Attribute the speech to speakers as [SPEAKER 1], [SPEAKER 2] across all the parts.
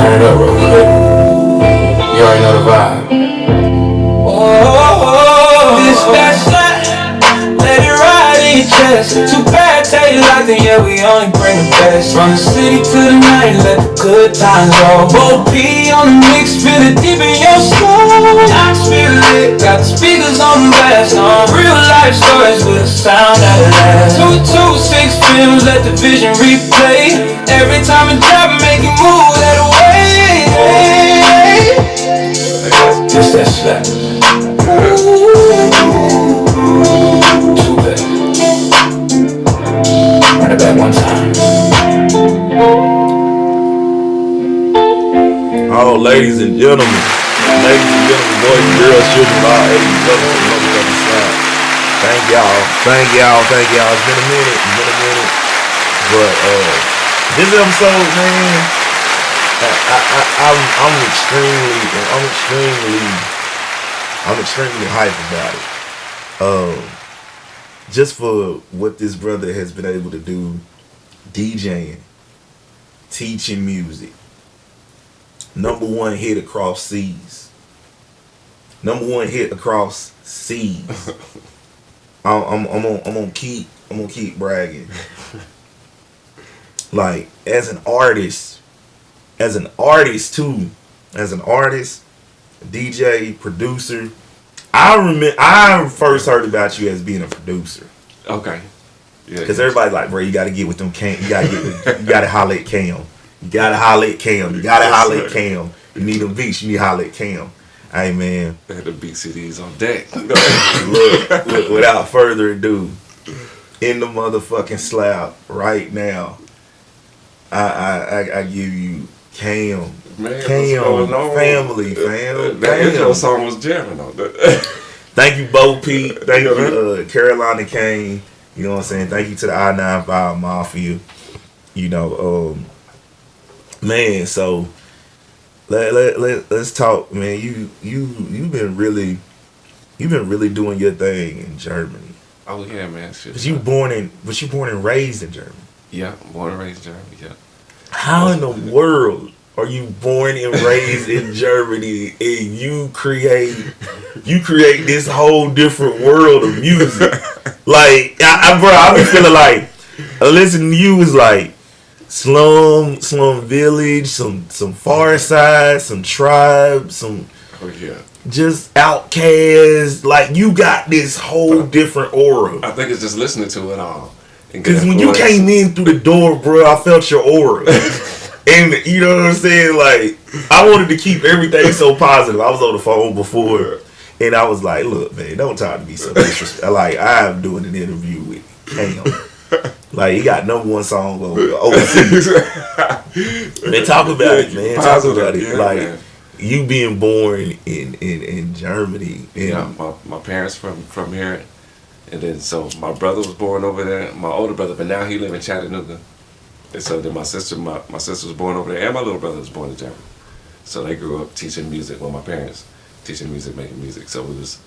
[SPEAKER 1] Turn it up real quick. You already know the vibe. Oh, this that shot. Let it ride in your chest. Too bad, Tate locked in, yeah, we only bring the best. From the city to the night, let the good times roll. Both P on the mix, feel it deep in your soul. I feel it, got the speakers on the blast. On real life stories with a sound that lasts. 226 films, let the vision replay. Every time it drop, make it move that way. Just that slap. Too bad. Run it back one time.
[SPEAKER 2] Oh, ladies and gentlemen, boys and girls, children of all ages, brothers and mothers on the side. Thank y'all. It's been a minute. But this episode, man, I'm extremely hyped about it. Just for what this brother has been able to do, DJing, teaching music. #1 hit across seas. #1 hit across seas. I'm gonna keep bragging. Like as an artist too, DJ, producer. I first heard about you as being a producer.
[SPEAKER 3] Okay. Yeah.
[SPEAKER 2] Because everybody's like, bro, you gotta get with them Kamm. You gotta holler at Kamm. You gotta holler at Kamm. You need them beats. You need to holler at Kamm. Hey man.
[SPEAKER 3] They had the beat CDs on deck.
[SPEAKER 2] Look, without further ado, in the motherfucking slab right now, I give you Kamm.
[SPEAKER 3] Man,
[SPEAKER 2] Kamm, family, fam.
[SPEAKER 3] That intro song was jamming on that.
[SPEAKER 2] Thank you, Bo Pete. Thank you, Carolina Kane. You know what I'm saying? Thank you to the I-95 Mafia. You know, man. So let's talk, man. You've been really doing your thing in Germany.
[SPEAKER 3] Oh yeah, man. Shit.
[SPEAKER 2] But you born and raised in Germany.
[SPEAKER 3] Yeah, born and raised in Germany. Yeah.
[SPEAKER 2] How in the world are you born and raised in Germany and you create this whole different world of music? Like, I be feeling like listening to you is like slum village, some far side, some tribe, some just outcast. Like you got this whole different aura.
[SPEAKER 3] I think it's just listening to it all.
[SPEAKER 2] Because when you came in through the door, bro, I felt your aura. And you know what I'm saying? Like, I wanted to keep everything so positive. I was on the phone before, and I was like, look, man, don't talk to me so disrespectful. Like, I'm doing an interview with Kamm. Like, he got #1 song on overseas. Man, talk about it, man. Talk about it.
[SPEAKER 3] Yeah,
[SPEAKER 2] like,
[SPEAKER 3] man.
[SPEAKER 2] You being born in Germany.
[SPEAKER 3] Yeah, my parents from here. And then, so my brother was born over there, my older brother, but now he live in Chattanooga. And so then my sister was born over there, and my little brother was born in Germany. So they grew up teaching music with my parents, teaching music, making music. So we was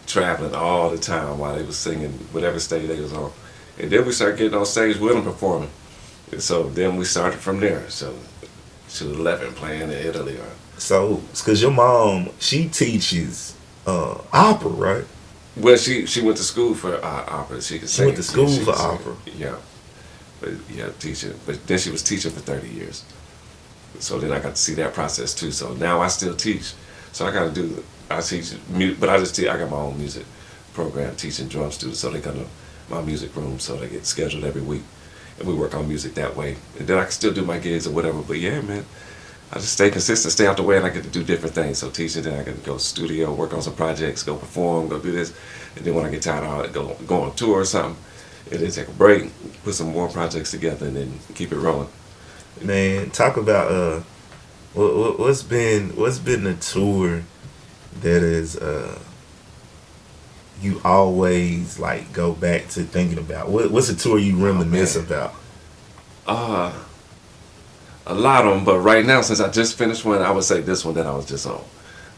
[SPEAKER 3] traveling all the time while they was singing, whatever stage they was on. And then we started getting on stage with them performing. And so then we started from there. So she was 11 playing in Italy.
[SPEAKER 2] So, because your mom, she teaches opera, right?
[SPEAKER 3] Well, she went to school for opera. She
[SPEAKER 2] went to school for opera.
[SPEAKER 3] Yeah, but teaching. But then she was teaching for 30 years. So then I got to see that process too. So now I still teach. So I teach music, but I got my own music program teaching drum students. So they come to my music room. So they get scheduled every week, and we work on music that way. And then I can still do my gigs or whatever. But yeah, man, I just stay consistent, stay out the way, and I get to do different things. So teaching, then I get to go to the studio, work on some projects, go perform, go do this. And then when I get tired, I'll go on tour or something, and then take a break, put some more projects together, and then keep it rolling.
[SPEAKER 2] Man, talk about what's been the tour that is you always like go back to thinking about? What's the tour you reminisce about?
[SPEAKER 3] A lot of them, but right now, since I just finished one, I would say this one that I was just on.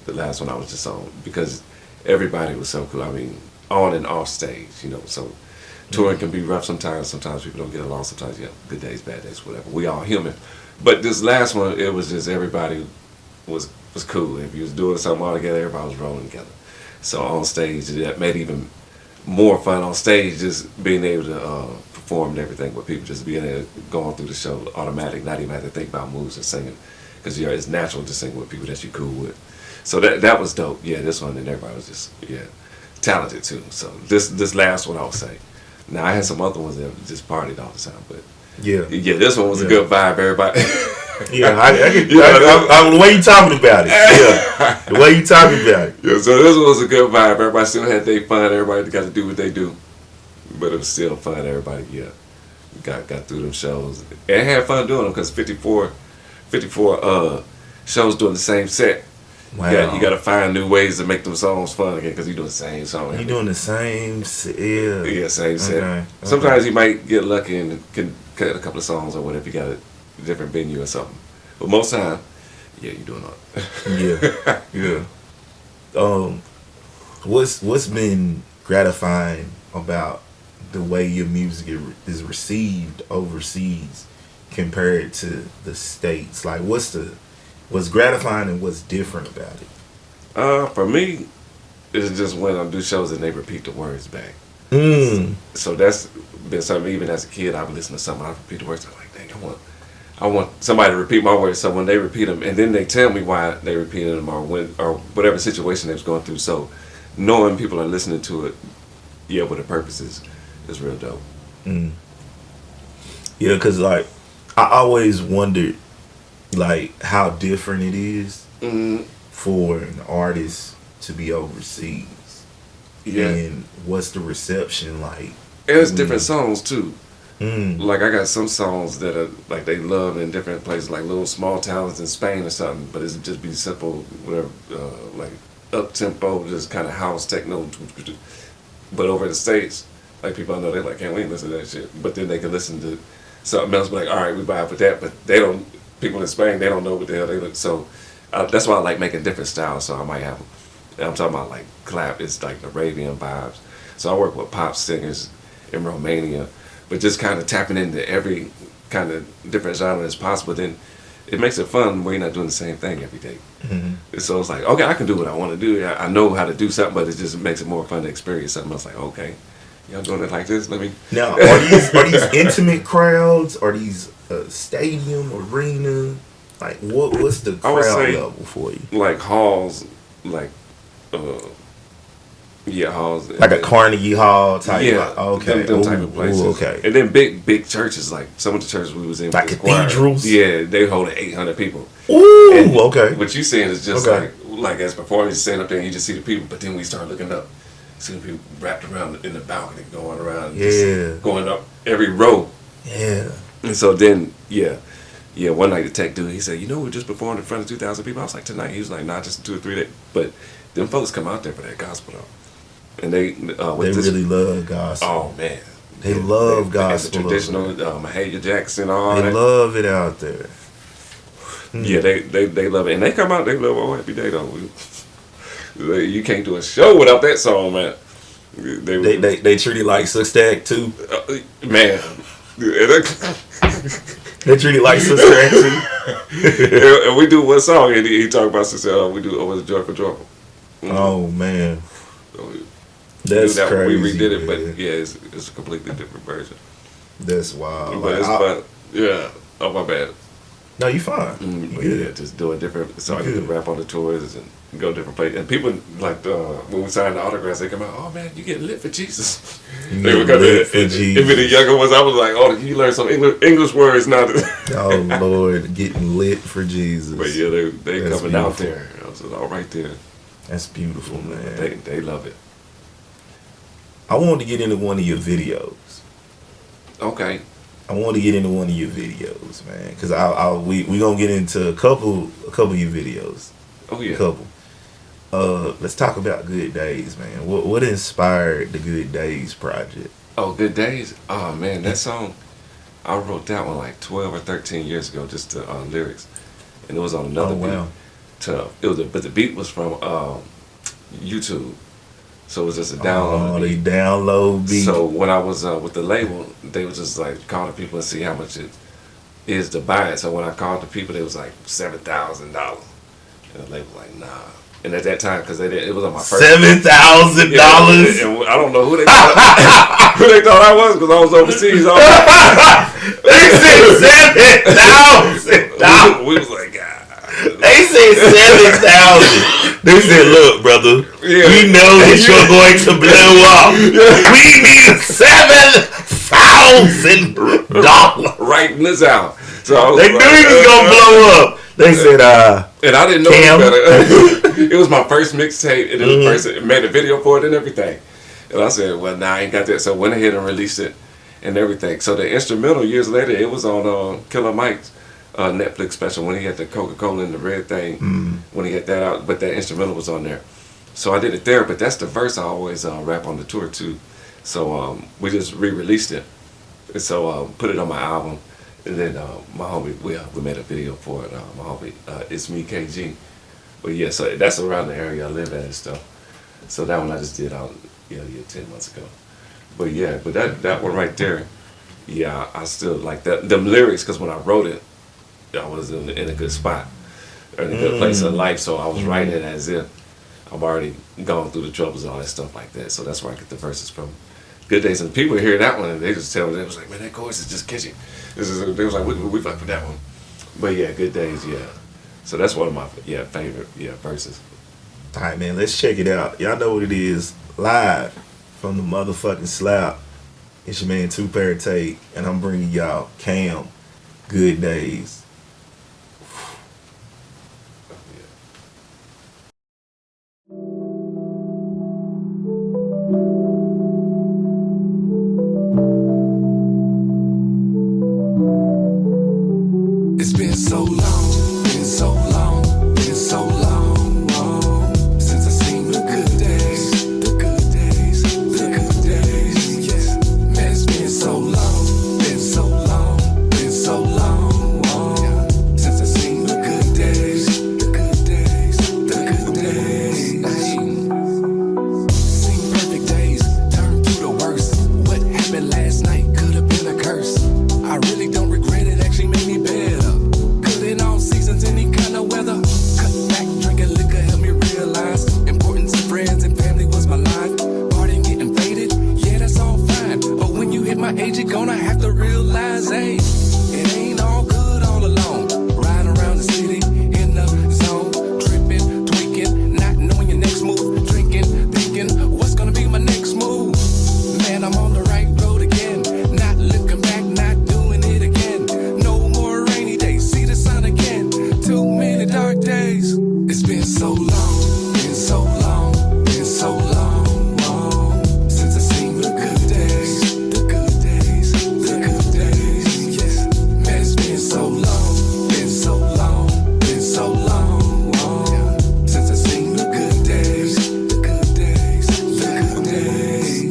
[SPEAKER 3] The last one I was just on, because everybody was so cool. I mean, on and off stage, you know. So Touring can be rough sometimes. Sometimes people don't get along. Sometimes you have good days, bad days, whatever. We all human. But this last one, it was just everybody was cool. If you was doing something all together, everybody was rolling together. So on stage, that made it even more fun on stage, just being able to perform and everything with people, just being able to going through the show automatic, not even have to think about moves or singing, because it's natural to sing with people that you're cool with. So that was dope. Yeah, this one, and everybody was just talented too. So this last one, I would say. Now I had some other ones that just partied all the time, but this one was a good vibe. Everybody.
[SPEAKER 2] The way you talking about it. Yeah, the way you talking about it.
[SPEAKER 3] Yeah, so this one was a good vibe. Everybody still had their fun. Everybody got to do what they do, but it was still fun. Everybody, got through them shows and had fun doing them, because 54 shows doing the same set. Wow. You got to find new ways to make them songs fun again, because you're doing the same song.
[SPEAKER 2] You're doing the same set.
[SPEAKER 3] Yeah, same set. Okay. Sometimes you might get lucky and can cut a couple of songs or whatever. You got a different venue or something. But most time, you're doing all that.
[SPEAKER 2] Yeah. What's been gratifying about the way your music is received overseas compared to the States? Like, what's gratifying and what's different about it?
[SPEAKER 3] For me, it's just when I do shows and they repeat the words back. So that's been something. Even as a kid, I would listen to something, I repeat the words. I'm like, dang, I want somebody to repeat my words. So when they repeat them, and then they tell me why they repeated them, or whatever situation they was going through. So knowing people are listening to it, with a purpose is real dope.
[SPEAKER 2] Yeah, because like I always wondered, like, how different it is for an artist to be overseas. And what's the reception like?
[SPEAKER 3] There's different songs too. Like, I got some songs that are like they love in different places, like little small towns in Spain or something, but it's just be simple, whatever, like up tempo, just kind of house techno. But over in the States, like, people I know, they're like, can't wait to listen to that shit. But then they can listen to something else, be like, all right, we vibe with that. But they don't. People in Spain, they don't know what the hell they look. So that's why I like making different styles. So I might have, I'm talking about like clap. It's like Arabian vibes. So I work with pop singers in Romania, but just kind of tapping into every kind of different genre as possible. Then it makes it fun where you're not doing the same thing every day. So it's like, okay, I can do what I want to do. I know how to do something, but it just makes it more fun to experience something. I was like, okay, y'all doing it like this? Let me.
[SPEAKER 2] Now, are these intimate crowds? Are these stadium, arena? Like, what's the crowd level for you?
[SPEAKER 3] Like halls, like halls.
[SPEAKER 2] Like a Carnegie Hall type.
[SPEAKER 3] Yeah,
[SPEAKER 2] okay.
[SPEAKER 3] Them type of places.
[SPEAKER 2] Okay.
[SPEAKER 3] And then big churches, like some of the churches we was in,
[SPEAKER 2] like cathedrals.
[SPEAKER 3] Yeah, they hold 800 people.
[SPEAKER 2] Ooh,
[SPEAKER 3] and
[SPEAKER 2] okay.
[SPEAKER 3] What you saying is just like as performers, you stand up there and you just see the people, but then we start looking up, see the people wrapped around in the balcony, going around, going up every row.
[SPEAKER 2] Yeah.
[SPEAKER 3] And so then, one night the tech dude, he said, we just performed in front of 2,000 people. I was like, tonight? He was like, not just 2 or 3 days. But them folks come out there for that gospel, though. And they
[SPEAKER 2] really love gospel.
[SPEAKER 3] Oh, man.
[SPEAKER 2] They love gospel.
[SPEAKER 3] And the traditional Mahalia Jackson, all
[SPEAKER 2] they
[SPEAKER 3] that.
[SPEAKER 2] They love it out there.
[SPEAKER 3] Yeah, they love it. And they come out, they love All Happy Day, though. You can't do a show without that song, man.
[SPEAKER 2] They treat it like Sister Act too.
[SPEAKER 3] Man.
[SPEAKER 2] They treat it like Sister Act too.
[SPEAKER 3] And we do one song, and he talk about Sister. We do was Joyful Joyful.
[SPEAKER 2] Oh man, that's crazy.
[SPEAKER 3] We redid it,
[SPEAKER 2] man.
[SPEAKER 3] but it's a completely different version.
[SPEAKER 2] That's wild.
[SPEAKER 3] But it's fun. Yeah. Oh, my bad.
[SPEAKER 2] No, you fine.
[SPEAKER 3] Just doing different. So I get to rap on the tours and go different places. And people like when we sign the autographs, they come out. Oh man, you get lit for Jesus. They would come lit for Jesus. Even the younger ones, I was like, oh, you learn some English words now.
[SPEAKER 2] Oh Lord, getting lit for Jesus.
[SPEAKER 3] But yeah, they coming beautiful. Out there. I was all right there.
[SPEAKER 2] That's beautiful, man.
[SPEAKER 3] They love it.
[SPEAKER 2] I wanted to get into one of your videos.
[SPEAKER 3] Okay.
[SPEAKER 2] I want to get into one of your videos, man, because we gonna get into a couple of your videos.
[SPEAKER 3] Oh yeah.
[SPEAKER 2] A couple. Let's talk about Good Days, man. What inspired the Good Days project?
[SPEAKER 3] Oh, Good Days. Oh man, that song, I wrote that one like 12 or 13 years ago, just the lyrics, and it was on another beat. But the beat was from YouTube. So it was just a download.
[SPEAKER 2] Oh, they download beat.
[SPEAKER 3] So when I was with the label, they was just like calling people and see how much it is to buy it. So when I called the people, they was like $7,000, and the label was like, nah. And at that time, because it was on my first
[SPEAKER 2] $7,000.
[SPEAKER 3] and I don't know who they thought, who they thought I was, because I was overseas.
[SPEAKER 2] They said $7,000.
[SPEAKER 3] We was like, God.
[SPEAKER 2] They said 7,000. They said, look, brother, we know that you're going to blow up. We need $7,000
[SPEAKER 3] Writing this out. So
[SPEAKER 2] they knew he was gonna blow up. They said,
[SPEAKER 3] and I didn't know
[SPEAKER 2] Kamm.
[SPEAKER 3] it was my first mixtape, and the person made a video for it and everything. And I said, well, nah, I ain't got that. So I went ahead and released it and everything. So the instrumental years later, it was on Killer Mike's Netflix special when he had the Coca-Cola and the red thing, when he had that out, but that instrumental was on there. So I did it there, but that's the verse I always rap on the tour too. So we just re-released it, and so put it on my album, and then my homie, we made a video for it. My homie, It's Me KG. But yeah, so that's around the area I live at and stuff. So that one I just did out 10 months ago. But yeah, but that one right there, yeah, I still like that. Them lyrics, because when I wrote it, I was in a good spot, or in a good place in life, so I was writing it as if I've already gone through the troubles and all that stuff like that. So that's where I get the verses from. Good Days, and people hear that one and they just tell me, they was like, man, that chorus is just catchy. They was like, we fuck with that one. But yeah, Good Days, yeah. So that's one of my favorite verses.
[SPEAKER 2] all right, man, let's check it out. Y'all know what it is. Live from the motherfucking slap. It's your man Tate, and I'm bringing y'all Kamm, Good Days.
[SPEAKER 1] It's been so long, been so long, been so long, since I seen the good days, the good days, the good days. Yeah, man, it's been so long, been so long, been so long, since I seen the good days, the good days, the good days. Seen perfect days turn to the worst. What happened last night could have been a curse. I really don't regret it, actually made me better. In all seasons, any kind of weather. Cut back, drinking liquor helped me realize importance of friends and family was my life. Partying, getting faded, yeah, that's all fine. But when you hit my age, you're gonna have to realize, hey, it ain't all good all alone. Riding around the city in the zone, tripping, tweaking, not knowing your next move, drinking, thinking, what's gonna be my next move? Man, I'm on the right road again, not looking back, not doing it again. No more rainy days, see the sun again. Too many dark days. It's been so long, been so long, been so long, since I seen the good days, the good days, the good days. Yeah, man, it's been so long, been so long, been so long, since I seen the good days, the good days, the good days. In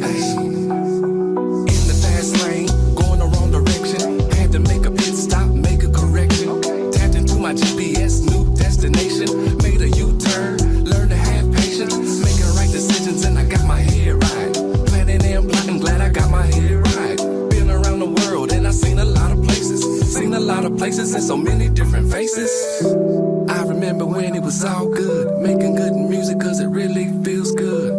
[SPEAKER 1] the fast lane, going the wrong direction. Had to make a pit stop, make a correction. Tapped into my GPS, new destination. Made a U-turn, learned to have patience. Making right decisions and I got my head right. Planning and plotting, glad I got my head right. Been around the world and I seen a lot of places. Seen a lot of places and so many different faces. I remember when it was all good. Making good music cause it really feels good.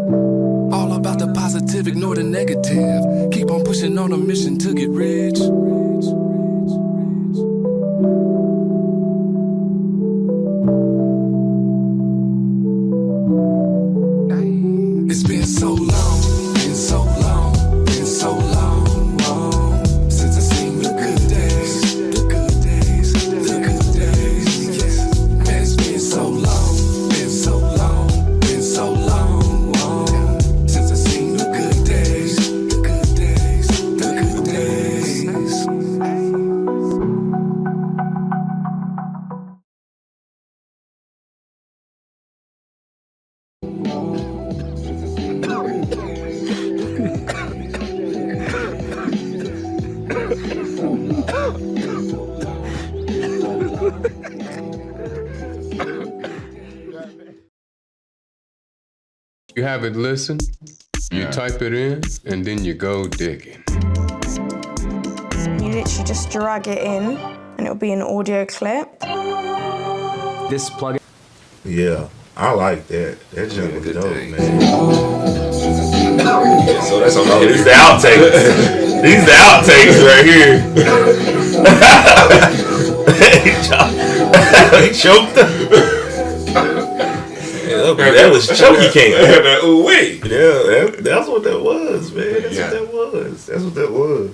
[SPEAKER 1] All about the positive, ignore the negative. Keep on pushing on a mission to get rich. It's been so long, been so long, been so long, since I seen the good days, the good days, the good days. Yeah, man, it's been so long, been so long, been so long, since I seen the good days, the good days, the good days.
[SPEAKER 4] You have it listen, you type it in, and then you go digging.
[SPEAKER 5] You literally just drag it in, and it'll be an audio clip.
[SPEAKER 6] This plugin.
[SPEAKER 2] Yeah, I like that. That junk was
[SPEAKER 3] good
[SPEAKER 2] dope,
[SPEAKER 3] day.
[SPEAKER 2] man.
[SPEAKER 3] So that's on
[SPEAKER 2] Oh, these the outtakes. These the outtakes right here. He choked up. That was Choky King.
[SPEAKER 3] Ooh wee.
[SPEAKER 2] Yeah, that's what that was, man. That's
[SPEAKER 3] Yeah.
[SPEAKER 2] what that was. That's what that was.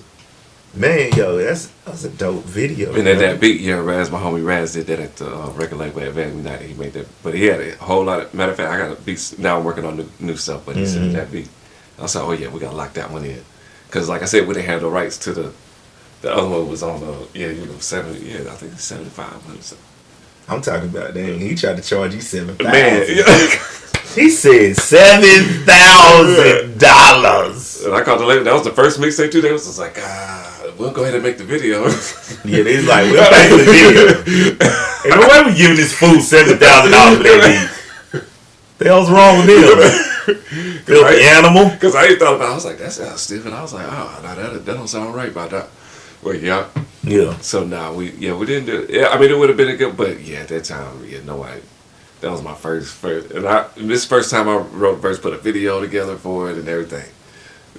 [SPEAKER 2] Man, yo, that's a dope video.
[SPEAKER 3] And then that beat, yeah, Raz, my homie Raz did that at the record label at Van United. He made that, but he had a whole lot of. Matter of fact, I got a beats now. I'm working on new stuff, but he said that beat. I was like, oh yeah, we gotta lock that one in, because like I said, we didn't have the rights to the other one was on 70, yeah, I think it's 75.
[SPEAKER 2] I'm talking about that. He tried to charge you $7,000.
[SPEAKER 3] Man,
[SPEAKER 2] He said $7,000.
[SPEAKER 3] and I called the lady. That was the first mixtape too. They was just like, we'll go ahead and make the video.
[SPEAKER 2] Yeah, they was like, we'll pay for the video. Ain't no way we giving this fool $7,000 for that beat. The hell's wrong with him? Filthy animal.
[SPEAKER 3] Because I ain't thought about it. I was like, that sounds stupid. I was like, oh, no, that don't sound right about that. Well, yeah.
[SPEAKER 2] Yeah.
[SPEAKER 3] So now we didn't do it. Yeah, I mean it would have been a good, but yeah, at that time, that was my first, and this first time I wrote a verse, put a video together for it and everything.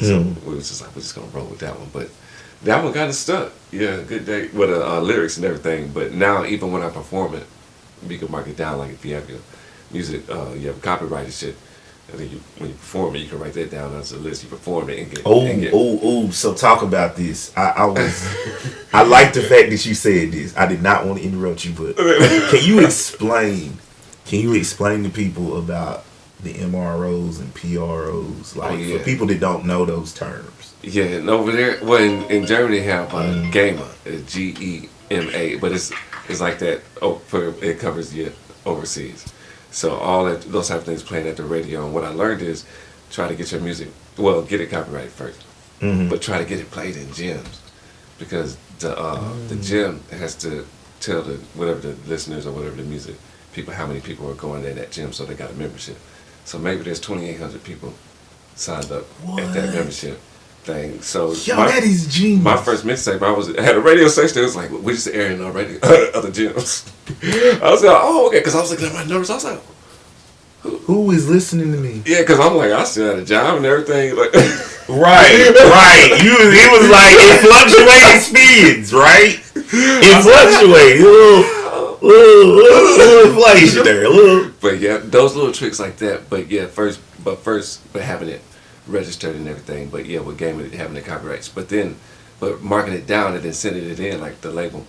[SPEAKER 3] So we was just like, we're just gonna roll with that one. But that one kind of stuck. Yeah, good day with the lyrics and everything. But now even when I perform it, you can mark it down like if you have your music, you have copyrighted shit. And then when you perform it, you can write that down as a list. You perform it and get.
[SPEAKER 2] So talk about this. I like the fact that you said this. I did not want to interrupt you, but can you explain to people about the MROs and PROs, for people that don't know those terms?
[SPEAKER 3] Yeah, and over there, well, in Germany they have GEMA, GEMA, but it's like that. It covers you overseas. So all that, those type of things playing at the radio, and what I learned is try to get your music, get it copyrighted first, but try to get it played in gyms, because the gym has to tell whatever the listeners or whatever the music people how many people are going in that gym, so they got a membership. So maybe there's 2,800 people signed up at that membership thing. So
[SPEAKER 2] that is genius.
[SPEAKER 3] My first mixtape, I had a radio station that was like, we just airing on radio other gyms. I was like, oh, okay, because I was looking at my numbers. I was like,
[SPEAKER 2] who is listening to me?
[SPEAKER 3] Yeah, because I'm like, I still had a job and everything. Like,
[SPEAKER 2] right. It was like it fluctuated speeds, right? It fluctuated. Little inflation there.
[SPEAKER 3] But yeah, those little tricks like that. But yeah, first having it registered and everything. But yeah, with having the copyrights. But marking it down and then sending it in, like the label,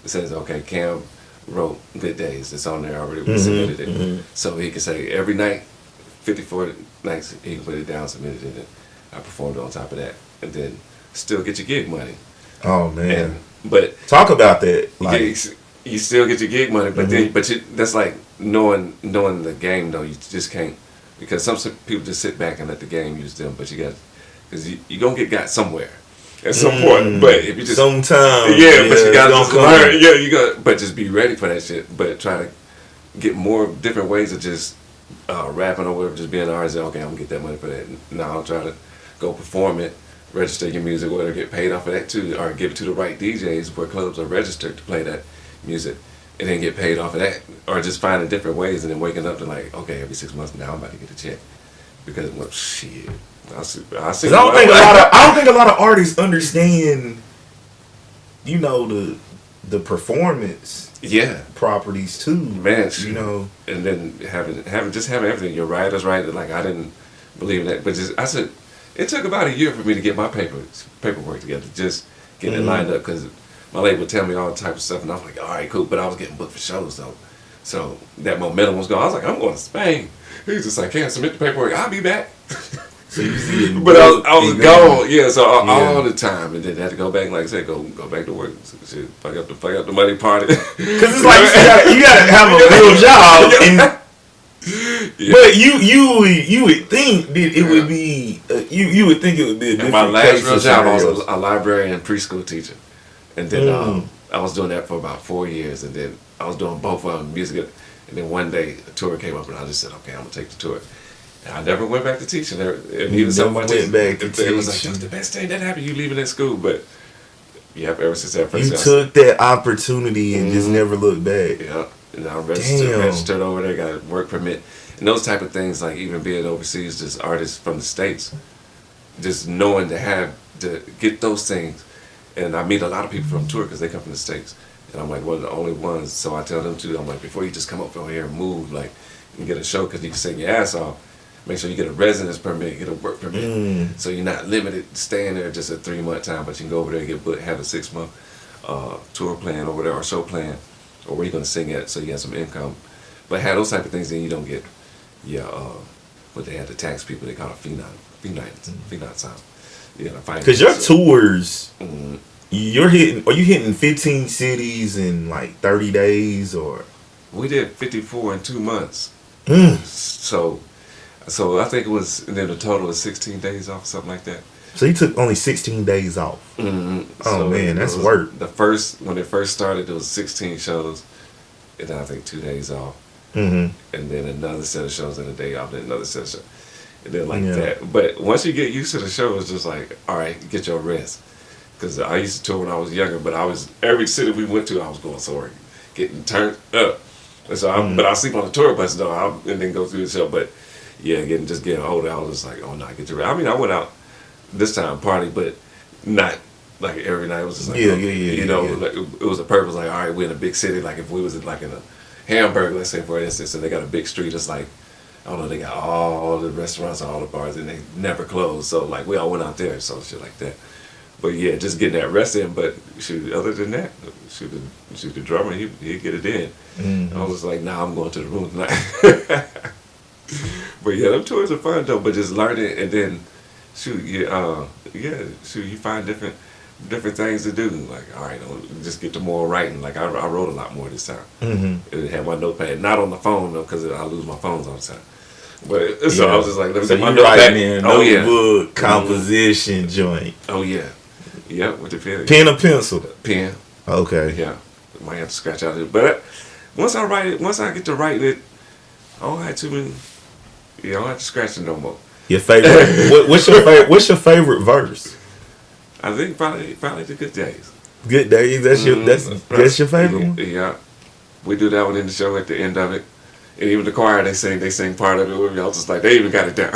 [SPEAKER 3] it says, okay, Kamm wrote Good Days. It's on there already. We submitted it. So he can say every night, 54 nights, he can put it down, submitted it, and I performed on top of that. And then still get your gig money.
[SPEAKER 2] Oh, man.
[SPEAKER 3] But
[SPEAKER 2] talk about that. Like,
[SPEAKER 3] you still get your gig money, but that's like knowing the game, though. You just can't, because some people just sit back and let the game use them, but because you're going to get got somewhere at some point. But if you just
[SPEAKER 2] sometime,
[SPEAKER 3] but you gotta learn. You got, but just be ready for that shit. But try to get more different ways of just rapping or whatever, just being an artist. Okay, I'm gonna get that money for that. Now I'll try to go perform it, register your music, whether get paid off of that too, or give it to the right DJs where clubs are registered to play that music, and then get paid off of that, or just finding different ways, and then waking up to like, okay, every 6 months now I'm about to get a check, because shit. I don't
[SPEAKER 2] think a lot of artists understand, the performance properties too,
[SPEAKER 3] man. And then having everything. Your writer's right. Like I didn't believe in that, but it took about a year for me to get my paperwork together, just getting it lined up, because my label would tell me all type of stuff, and I was like, all right, cool. But I was getting booked for shows though, so that momentum was going. I was like, I'm going to Spain. He was just like, can't submit the paperwork. I'll be back.
[SPEAKER 2] So you see it,
[SPEAKER 3] but I was gone, all the time, and then had to go back, like I said, go back to work, shit, fuck up the money party. Because
[SPEAKER 2] it's like you gotta have a real job, but you would think that it would be you would think it would be a different.
[SPEAKER 3] My last real job, I was a librarian and preschool teacher, and then I was doing that for about 4 years, and then I was doing both of them, music, and then one day a tour came up, and I just said, okay, I'm gonna take the tour. I never went back to teaching there. And
[SPEAKER 2] You
[SPEAKER 3] even some
[SPEAKER 2] never
[SPEAKER 3] of my
[SPEAKER 2] went
[SPEAKER 3] teachers,
[SPEAKER 2] back to
[SPEAKER 3] it was like,
[SPEAKER 2] teach.
[SPEAKER 3] that was the best thing that happened. You leaving that school, but yeah, ever since that first
[SPEAKER 2] You
[SPEAKER 3] year,
[SPEAKER 2] took that opportunity and just never looked back.
[SPEAKER 3] yeah, and I
[SPEAKER 2] Damn.
[SPEAKER 3] registered over there, got a work permit, and those type of things. Like even being overseas, just artists from the States, just knowing to get those things. And I meet a lot of people from tour because they come from the States, and I'm like one of the only ones. So I tell them too. I'm like, before you just come up over here and move, like, and get a show, because you can sing your ass off. Make sure you get a residence permit, get a work permit, so you're not limited to staying there just a 3-month time, but you can go over there and get booked, have a 6-month tour plan over there, or show plan, or where you're gonna sing at, so you have some income. But have those type of things, then you don't get what they had to tax people. They call it phenite sound. You gotta find
[SPEAKER 2] Because your tours,
[SPEAKER 3] Mhm.
[SPEAKER 2] are you hitting 15 cities in like 30 days or?
[SPEAKER 3] We did 54 in 2 months.
[SPEAKER 2] Mm.
[SPEAKER 3] So I think it was, and then the total was 16 days off, something like that.
[SPEAKER 2] So you took only 16 days off.
[SPEAKER 3] Mm-hmm.
[SPEAKER 2] Oh man, that's
[SPEAKER 3] it was
[SPEAKER 2] work.
[SPEAKER 3] When it first started, it was 16 shows, and then I think 2 days off,
[SPEAKER 2] Mm-hmm.
[SPEAKER 3] and then another set of shows and a day off, then another set of shows, and then like
[SPEAKER 2] Yeah.
[SPEAKER 3] that. But once you get used to the show, it's just like, all right, get your rest. Because I used to tour when I was younger, but every city we went to, I was going somewhere, getting turned up. And so, but I sleep on the tour bus though, and then go through the show. But yeah, getting older, I was just like, oh no, get your rest. I mean, I went out this time party, but not like every night. It was just like, you know, like, it was a purpose. Like, all right, we're in a big city. Like if we was like in a Hamburg, let's say for instance, and they got a big street. It's like, I don't know, they got all the restaurants, all the bars, and they never close. So like we all went out there, so shit like that. But yeah, just getting that rest in. But shoot, other than that, shoot the drummer, he'd get it in.
[SPEAKER 2] Mm-hmm.
[SPEAKER 3] I was like, nah, I'm going to the room tonight. But yeah, them tours are fun though. But just learning, and then shoot, you find different things to do. Like, all right, just get to more writing. Like I wrote a lot more this time.
[SPEAKER 2] Mm-hmm.
[SPEAKER 3] And had my notepad, not on the phone though, because I lose my phones all the time. But so I was just like, let me
[SPEAKER 2] So
[SPEAKER 3] get my
[SPEAKER 2] you
[SPEAKER 3] notepad.
[SPEAKER 2] writing in
[SPEAKER 3] Oh yeah,
[SPEAKER 2] notebook, composition joint.
[SPEAKER 3] oh yeah, yeah, with the pen.
[SPEAKER 2] Pen or pencil?
[SPEAKER 3] Pen.
[SPEAKER 2] Okay.
[SPEAKER 3] Yeah, might have to scratch out it. But once I get to writing it, I don't have too many. Yeah, I don't have to scratch it no more.
[SPEAKER 2] Your favorite? What's your favorite verse?
[SPEAKER 3] I think probably the good days.
[SPEAKER 2] Good days. That's your that's your favorite one.
[SPEAKER 3] Yeah, we do that one in the show at the end of it, and even the choir they sing part of it with me. I was just like, they even got it down.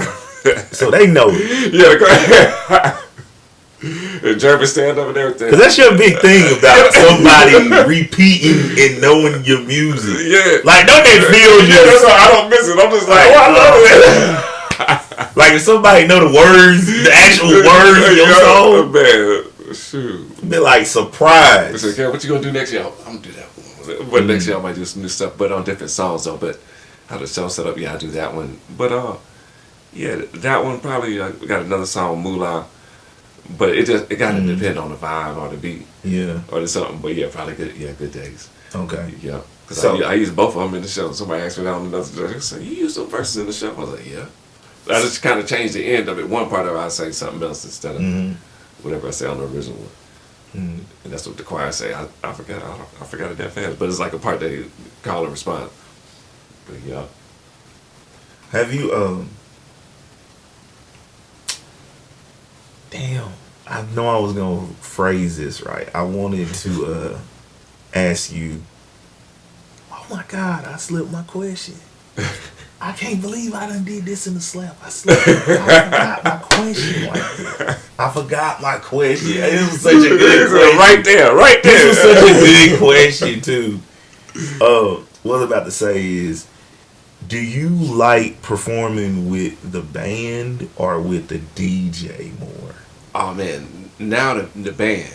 [SPEAKER 2] So they know it.
[SPEAKER 3] Yeah, the choir. And Jervis stand up and everything.
[SPEAKER 2] Cause that's your big thing about somebody repeating and knowing your music.
[SPEAKER 3] Yeah,
[SPEAKER 2] Like, don't they feel you?
[SPEAKER 3] yeah, that's why I don't miss it. I'm just like,
[SPEAKER 2] Oh, I love
[SPEAKER 3] it.
[SPEAKER 2] Like if somebody know the words, the actual words of your song,
[SPEAKER 3] Man, shoot.
[SPEAKER 2] be like
[SPEAKER 3] I
[SPEAKER 2] surprised.
[SPEAKER 3] said, okay, what you gonna do next year? I'm gonna do that one. But next year I might do some new stuff, but on different songs though. But how the show set up, yeah, I do that one. But yeah, that one probably we got another song, Moolah. But it gotta depend on the vibe or the beat
[SPEAKER 2] Yeah.
[SPEAKER 3] or the something. But yeah, probably good days.
[SPEAKER 2] Okay.
[SPEAKER 3] Yeah, because
[SPEAKER 2] So-
[SPEAKER 3] I use both of them in the show. Somebody asked me that on another show. They say, you use those verses in the show? I was like, yeah. I just kind of changed the end of it. One part of it, I say something else instead of whatever I say on the original one. And that's what the choir say. I forgot it that fast. But it's like a part they call and respond. But yeah.
[SPEAKER 2] Have you damn, I know I was gonna phrase this right. I wanted to ask you, oh my God, I slipped my question. I can't believe I done did this in the slap. I forgot my question. I forgot my question. It was such a good question.
[SPEAKER 3] Right there.
[SPEAKER 2] This was such a good question too. What I was about to say is, do you like performing with the band or with the DJ more?
[SPEAKER 3] Oh man, now the band.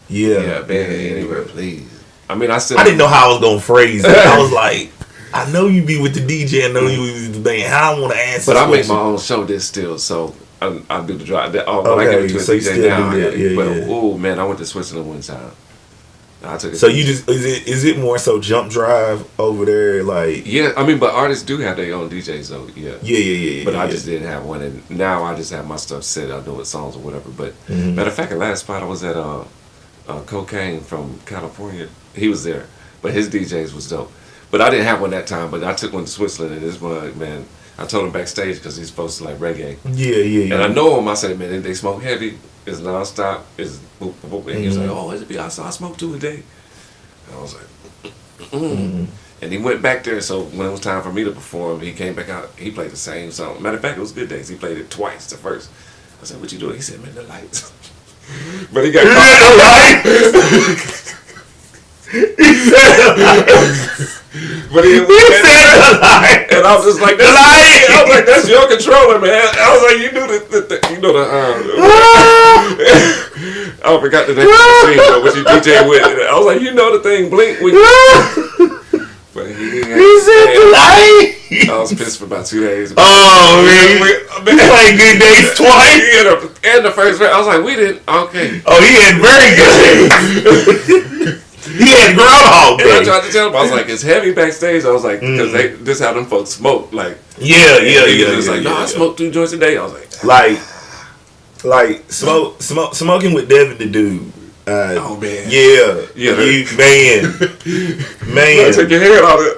[SPEAKER 2] Yeah,
[SPEAKER 3] Band anywhere, please. I mean, I
[SPEAKER 2] didn't know how I was gonna phrase it. I was like, I know you be with the DJ, I know you be with the band. How I want to answer.
[SPEAKER 3] But I make
[SPEAKER 2] question.
[SPEAKER 3] my own show this still, so I do the drive. When I give it to a
[SPEAKER 2] so you
[SPEAKER 3] DJ
[SPEAKER 2] still
[SPEAKER 3] now,
[SPEAKER 2] do that. Yeah,
[SPEAKER 3] but
[SPEAKER 2] yeah.
[SPEAKER 3] oh man, I went to Switzerland one time. I took it.
[SPEAKER 2] So you just is it more so jump drive over there like?
[SPEAKER 3] Yeah, I mean, but artists do have their own DJs though. Yeah.
[SPEAKER 2] Yeah.
[SPEAKER 3] But I just didn't have one, and now I just have my stuff set. I do it songs or whatever. But matter of fact, the last spot I was at, Cocaine from California. He was there, but his DJs was dope. But I didn't have one that time. But I took one to Switzerland, and this one, man, I told him backstage because he's supposed to like reggae.
[SPEAKER 2] Yeah.
[SPEAKER 3] And I know him. I said, man, they smoke heavy. It's nonstop. It's boop, boop, boop. And he was like, oh, it'd be outside. I smoke 2 a day. And I was like, And he went back there. So when it was time for me to perform, he came back out. He played the same song. Matter of fact, it was Good Days. He played it twice. The first. I said, what you doing? He said, man, the lights. But he got caught. But he said the light. And I was just like, that's I was like, that's your controller, man. I was like, you knew I forgot the name of the machine, but what you DJ with. I was like, you know the thing blink when you. But he said the light. I was pissed for about 2 days.
[SPEAKER 2] Oh, man. We played Good Days twice.
[SPEAKER 3] And the first round, I was like, we didn't. Okay.
[SPEAKER 2] Oh, he had very good days. He had Groundhog Day.
[SPEAKER 3] And I tried to tell him, I was like, it's heavy backstage. I was like, because this how them folks smoke. Like,
[SPEAKER 2] yeah.
[SPEAKER 3] It's like, no, I smoke 2 joints a day. I was
[SPEAKER 2] like smoking with Devin the Dude.
[SPEAKER 3] Oh man.
[SPEAKER 2] Yeah. Man.
[SPEAKER 3] Take your head out of it.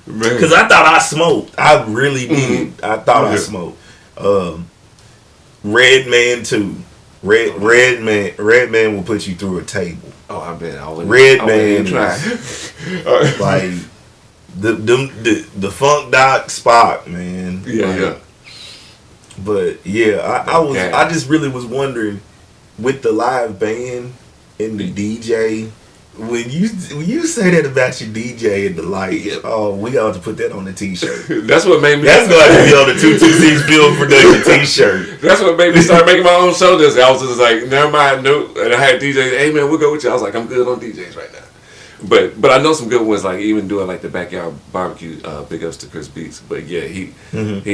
[SPEAKER 3] Man.
[SPEAKER 2] Because I thought I smoked. I really did. I thought I smoked. Redman too. Redman will put you through a table.
[SPEAKER 3] Oh, I bet.
[SPEAKER 2] Redman like the Funk Doc Spock, man.
[SPEAKER 3] Yeah.
[SPEAKER 2] But yeah, I just really was wondering with the live band and the DJ. When you say that about your DJ and the light, oh, we got to put that on the T-shirt.
[SPEAKER 3] That's what made me.
[SPEAKER 2] That's going to be on the 226 Film Production T-shirt.
[SPEAKER 3] That's what made me start making my own show. I was just like, never mind, no. And I had DJs. Hey man, we'll go with you. I was like, I'm good on DJs right now. But I know some good ones, like even doing like the backyard barbecue. Big ups to Chris Beats. But yeah, he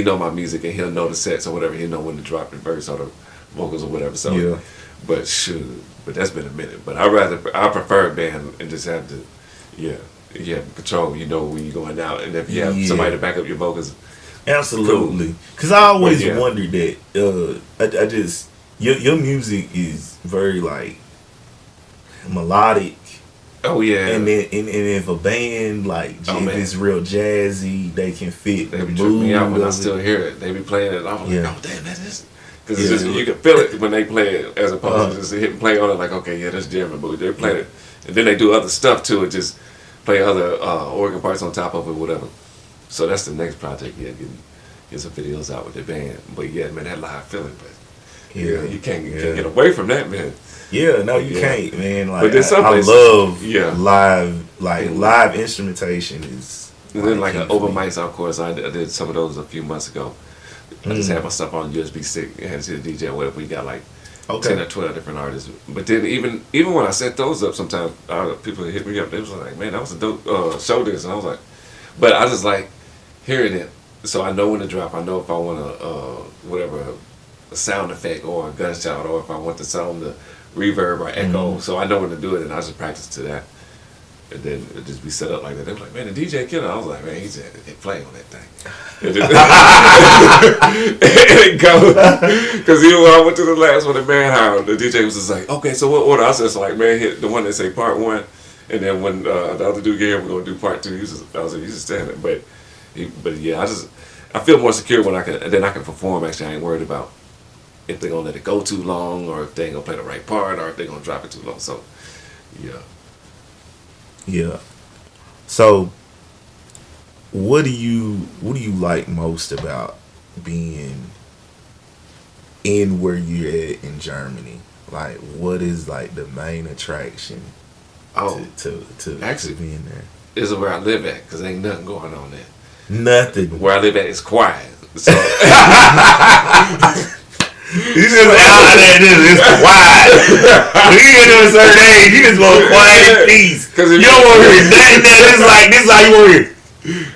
[SPEAKER 3] know my music and he'll know the sets or whatever. He'll know when to drop the verse or the vocals or whatever. So
[SPEAKER 2] yeah.
[SPEAKER 3] But shoot. But that's been a minute. But I prefer a band and just have to, you have control. You know when you're going out, and if you have somebody to back up your vocals.
[SPEAKER 2] Absolutely. Because I always wondered that. I just your music is very like melodic.
[SPEAKER 3] Oh yeah.
[SPEAKER 2] And then and if a band like if it's real jazzy, they can fit
[SPEAKER 3] they
[SPEAKER 2] the
[SPEAKER 3] be
[SPEAKER 2] mood.
[SPEAKER 3] tripping me out when I still hear it. They be playing it. I'm like, oh damn, that is. Because it's just, you can feel it when they play it as opposed to just hit and play on it like, okay, yeah, that's jamming, but they play it. And then they do other stuff to it, just play other organ parts on top of it, whatever. So that's the next project, get some videos out with the band. But yeah, man, that live feeling, but you can't get away from that, man.
[SPEAKER 2] Yeah, no, you can't, man. Like,
[SPEAKER 3] but
[SPEAKER 2] I love live instrumentation is.
[SPEAKER 3] And then like an open mics, of course, I did some of those a few months ago. I just had my stuff on USB stick and had to see the DJ or whatever. We got like 10 or 12 different artists. But then even when I set those up, sometimes people hit me up. They was like, man, that was a dope show this. And I was like, but I just like hearing it. So I know when to drop. I know if I want a sound effect or a gunshot or if I want the sound to reverb or echo. So I know when to do it and I just practice to that. And then it just be set up like that. They were like, man, the DJ killer. I was like, man, he's play on that thing. And it goes. Because even when I went to the last one at Manhound, the DJ was just like, okay, so what order? I was just like, man, hit the one that say part 1. And then when the other dude get here, we're going to do part 2. I was like, he's just standing. But yeah, I feel more secure when I can perform. Actually, I ain't worried about if they're going to let it go too long or if they ain't going to play the right part or if they're going to drop it too long. So, yeah.
[SPEAKER 2] Yeah. So, what do you like most about being in where you're at in Germany? Like, what is like the main attraction to
[SPEAKER 3] actually
[SPEAKER 2] being there?
[SPEAKER 3] Is where I live at because ain't nothing going on there.
[SPEAKER 2] Nothing.
[SPEAKER 3] Where I live at is quiet. So.
[SPEAKER 2] You just out there, it's quiet. When you get to a certain age, you just want quiet peace. Because you don't want to hear nothing. This is how you want to hear.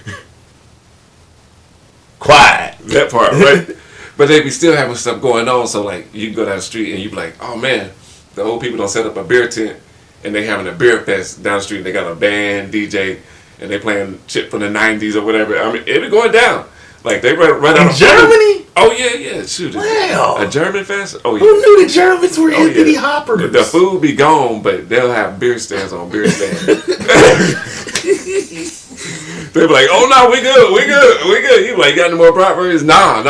[SPEAKER 2] Quiet.
[SPEAKER 3] That part, right? But they be still having stuff going on. So like, you can go down the street and you be like, oh man, the old people don't set up a beer tent and they having a beer fest down the street. And they got a band, DJ, and they playing shit from the 90s or whatever. I mean, it be going down. Like they run out
[SPEAKER 2] in
[SPEAKER 3] of
[SPEAKER 2] Germany.
[SPEAKER 3] Oh yeah. Shoot.
[SPEAKER 2] Wow.
[SPEAKER 3] A German fest. Oh yeah.
[SPEAKER 2] Who knew the Germans were hippity hoppers?
[SPEAKER 3] The food be gone, but they'll have beer stands on beer stands. They be like, "Oh no, we good." You be like, "You got any more bratwurst?" Nah.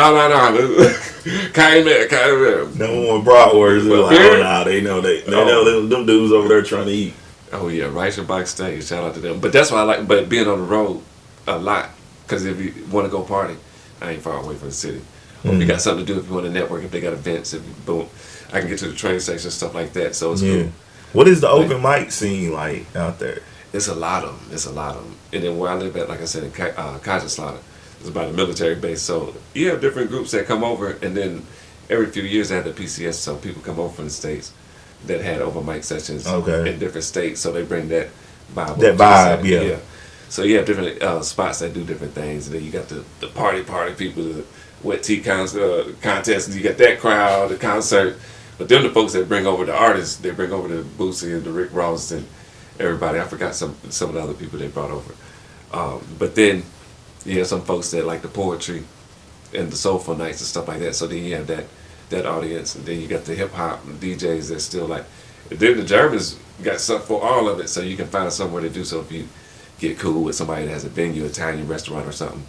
[SPEAKER 3] Kamm.
[SPEAKER 2] No more bratwurst. They're like,
[SPEAKER 3] Beer?
[SPEAKER 2] oh nah, they know them dudes over there trying to eat.
[SPEAKER 3] Oh yeah, Rice and Bike Steak. Shout out to them. But that's why I like. But being on the road a lot, because if you want to go party, I ain't far away from the city. Or if you got something to do, if you want to network, if they got events, boom, I can get to the train station, stuff like that. So it's cool.
[SPEAKER 2] What is the open mic scene like out there?
[SPEAKER 3] It's a lot of them. And then where I live at, like I said, in Kaiserslautern, it's about a military base. So you have different groups that come over, and then every few years they have the PCS, so people come over from the States that had open mic sessions in different states. So they bring that vibe.
[SPEAKER 2] That vibe, yeah.
[SPEAKER 3] So you have different spots that do different things, and then you got the party people, the wet tea contest, and you got that crowd, the concert. But then the folks that bring over the artists, they bring over the Boosie and the Rick Ross and everybody. I forgot some of the other people they brought over. But then you have some folks that like the poetry and the soulful nights and stuff like that. So then you have that audience, and then you got the hip hop DJs that still like. Then the Germans got stuff for all of it, so you can find somewhere to do. So if you get cool with somebody that has a venue, Italian restaurant or something,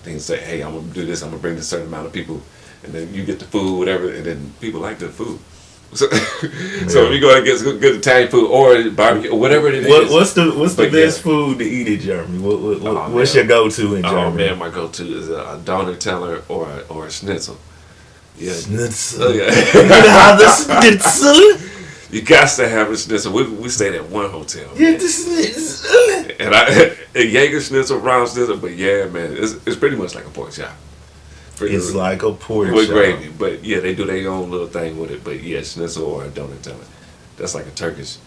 [SPEAKER 3] they can say, "Hey, I'm gonna do this. I'm gonna bring this certain amount of people," and then you get the food, whatever, and then people like the food. So if you go and get good Italian food or barbecue or whatever it is.
[SPEAKER 2] What's the best food to eat in Germany? What's your go-to in Germany?
[SPEAKER 3] Oh man, my go-to is a Donnerteller or a schnitzel. Yeah,
[SPEAKER 2] schnitzel.
[SPEAKER 3] Oh, yeah.
[SPEAKER 2] The schnitzel.
[SPEAKER 3] You got to have a schnitzel. We stayed at one hotel.
[SPEAKER 2] Yeah, the schnitzel.
[SPEAKER 3] And a Jaeger schnitzel, round schnitzel, but yeah, man, it's pretty much like a pork chop.
[SPEAKER 2] It's like a pork
[SPEAKER 3] with
[SPEAKER 2] chop.
[SPEAKER 3] gravy, but yeah, they do their own little thing with it. But yeah, schnitzel or a Donnerteller. That's like a Turkish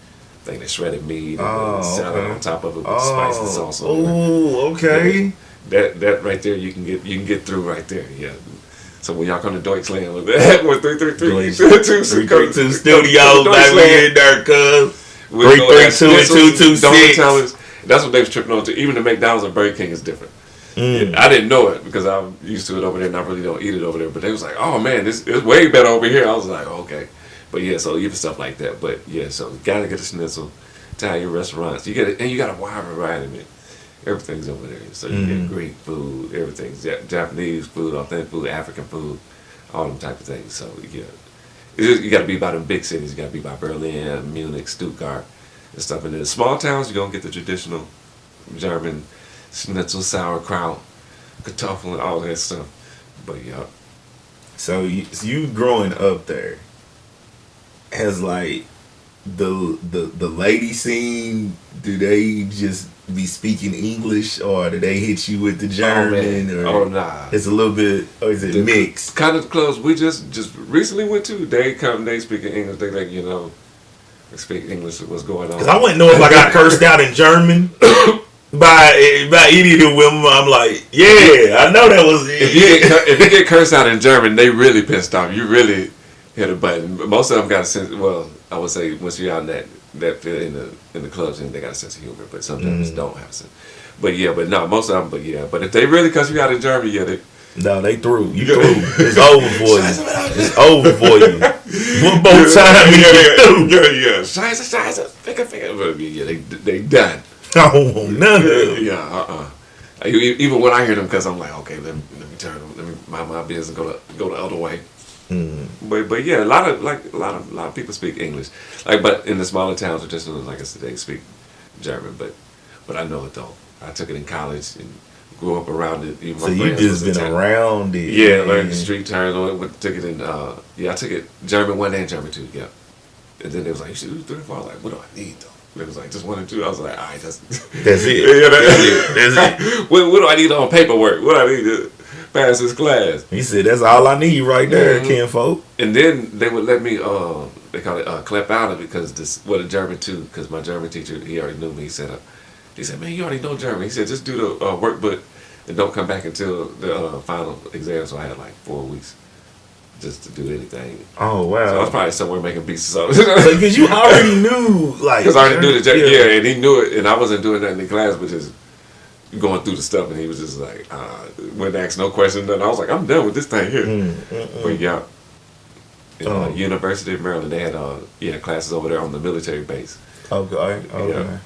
[SPEAKER 3] thing. They shredded meat and salad on top of it with spice and sauce.
[SPEAKER 2] Oh, okay.
[SPEAKER 3] Yeah, that right there, you can get through right there. Yeah. So when y'all come to Deutschland with that, with 332
[SPEAKER 2] studios, baby, in there, cuz 332 and 226.
[SPEAKER 3] That's what they was tripping on to. Even the McDonald's and Burger King is different. Yeah, I didn't know it because I'm used to it over there and I really don't eat it over there. But they was like, "Oh man, it's way better over here." I was like, "Okay," but yeah, so even stuff like that. But yeah, so you gotta get a schnitzel. Italian restaurants, you get it, and you got a wide variety of it. Everything's over there, so you get Greek food, everything's Japanese food, authentic food, African food, all them type of things. So yeah, you got to be by them big cities. You got to be by Berlin, Munich, Stuttgart, and stuff. And in the small towns, you're gonna get the traditional German schnitzel, sauerkraut, kartoffeln, and all that stuff. But yeah.
[SPEAKER 2] So you growing up there has like the lady scene. Do they just be speaking English, or do they hit you with the German?
[SPEAKER 3] Nah.
[SPEAKER 2] It's a little bit, or is it mixed?
[SPEAKER 3] Kind of clubs we just recently went to. They speak in English. They like they speak English. What's going on?
[SPEAKER 2] Because I wouldn't know if I got cursed out in German by any of the women. I'm like, yeah, I know that was it.
[SPEAKER 3] If you get cursed out in German, they really pissed off. You really hit a button. Most of them got a sense. Well, I would say once you're out in that field in the clubs, and they got a sense of humor, but sometimes don't have a sense. But yeah, but no, most of them. But yeah, but if they really cuss you out in German, yeah,
[SPEAKER 2] they through. You through. It's over for you. It's over for you. One more time, you're through.
[SPEAKER 3] Yeah. Scheiße, finger. Yeah, they done.
[SPEAKER 2] I don't want none of them.
[SPEAKER 3] Yeah, Even when I hear them, because I'm like, okay, let me turn them. Let me mind my business. Go the other way. But yeah, a lot of people speak English. But in the smaller towns, traditionally, like I said, they speak German. But I know it though. I took it in college and grew up around it. Even
[SPEAKER 2] so you just been around it.
[SPEAKER 3] Yeah, learned the street turns. Took it in. I took it German 1 and German 2. Yeah, and then it was like you should do 3 or 4. I was like, what do I need though? It was like just 1 and 2. I was like, all right, that's it.
[SPEAKER 2] That's it.
[SPEAKER 3] What do I need on paperwork? What do I need to pass this class?
[SPEAKER 2] He said, that's all I need right there, kinfolk.
[SPEAKER 3] And then they would let me, they call it clap out of it because a German too, because my German teacher, he already knew me. He said, man, you already know German. He said, just do the workbook and don't come back until the final exam. So I had like 4 weeks just to do anything.
[SPEAKER 2] Oh, wow.
[SPEAKER 3] So I was probably somewhere making beats or
[SPEAKER 2] something. Because you already knew, like.
[SPEAKER 3] Because I already knew the German, yeah, and he knew it, and I wasn't doing that in the class, but just going through the stuff, and he was just like, wouldn't ask no questions, and I was like, I'm done with this thing here. But yeah, in University of Maryland, they had classes over there on the military base.
[SPEAKER 2] Okay.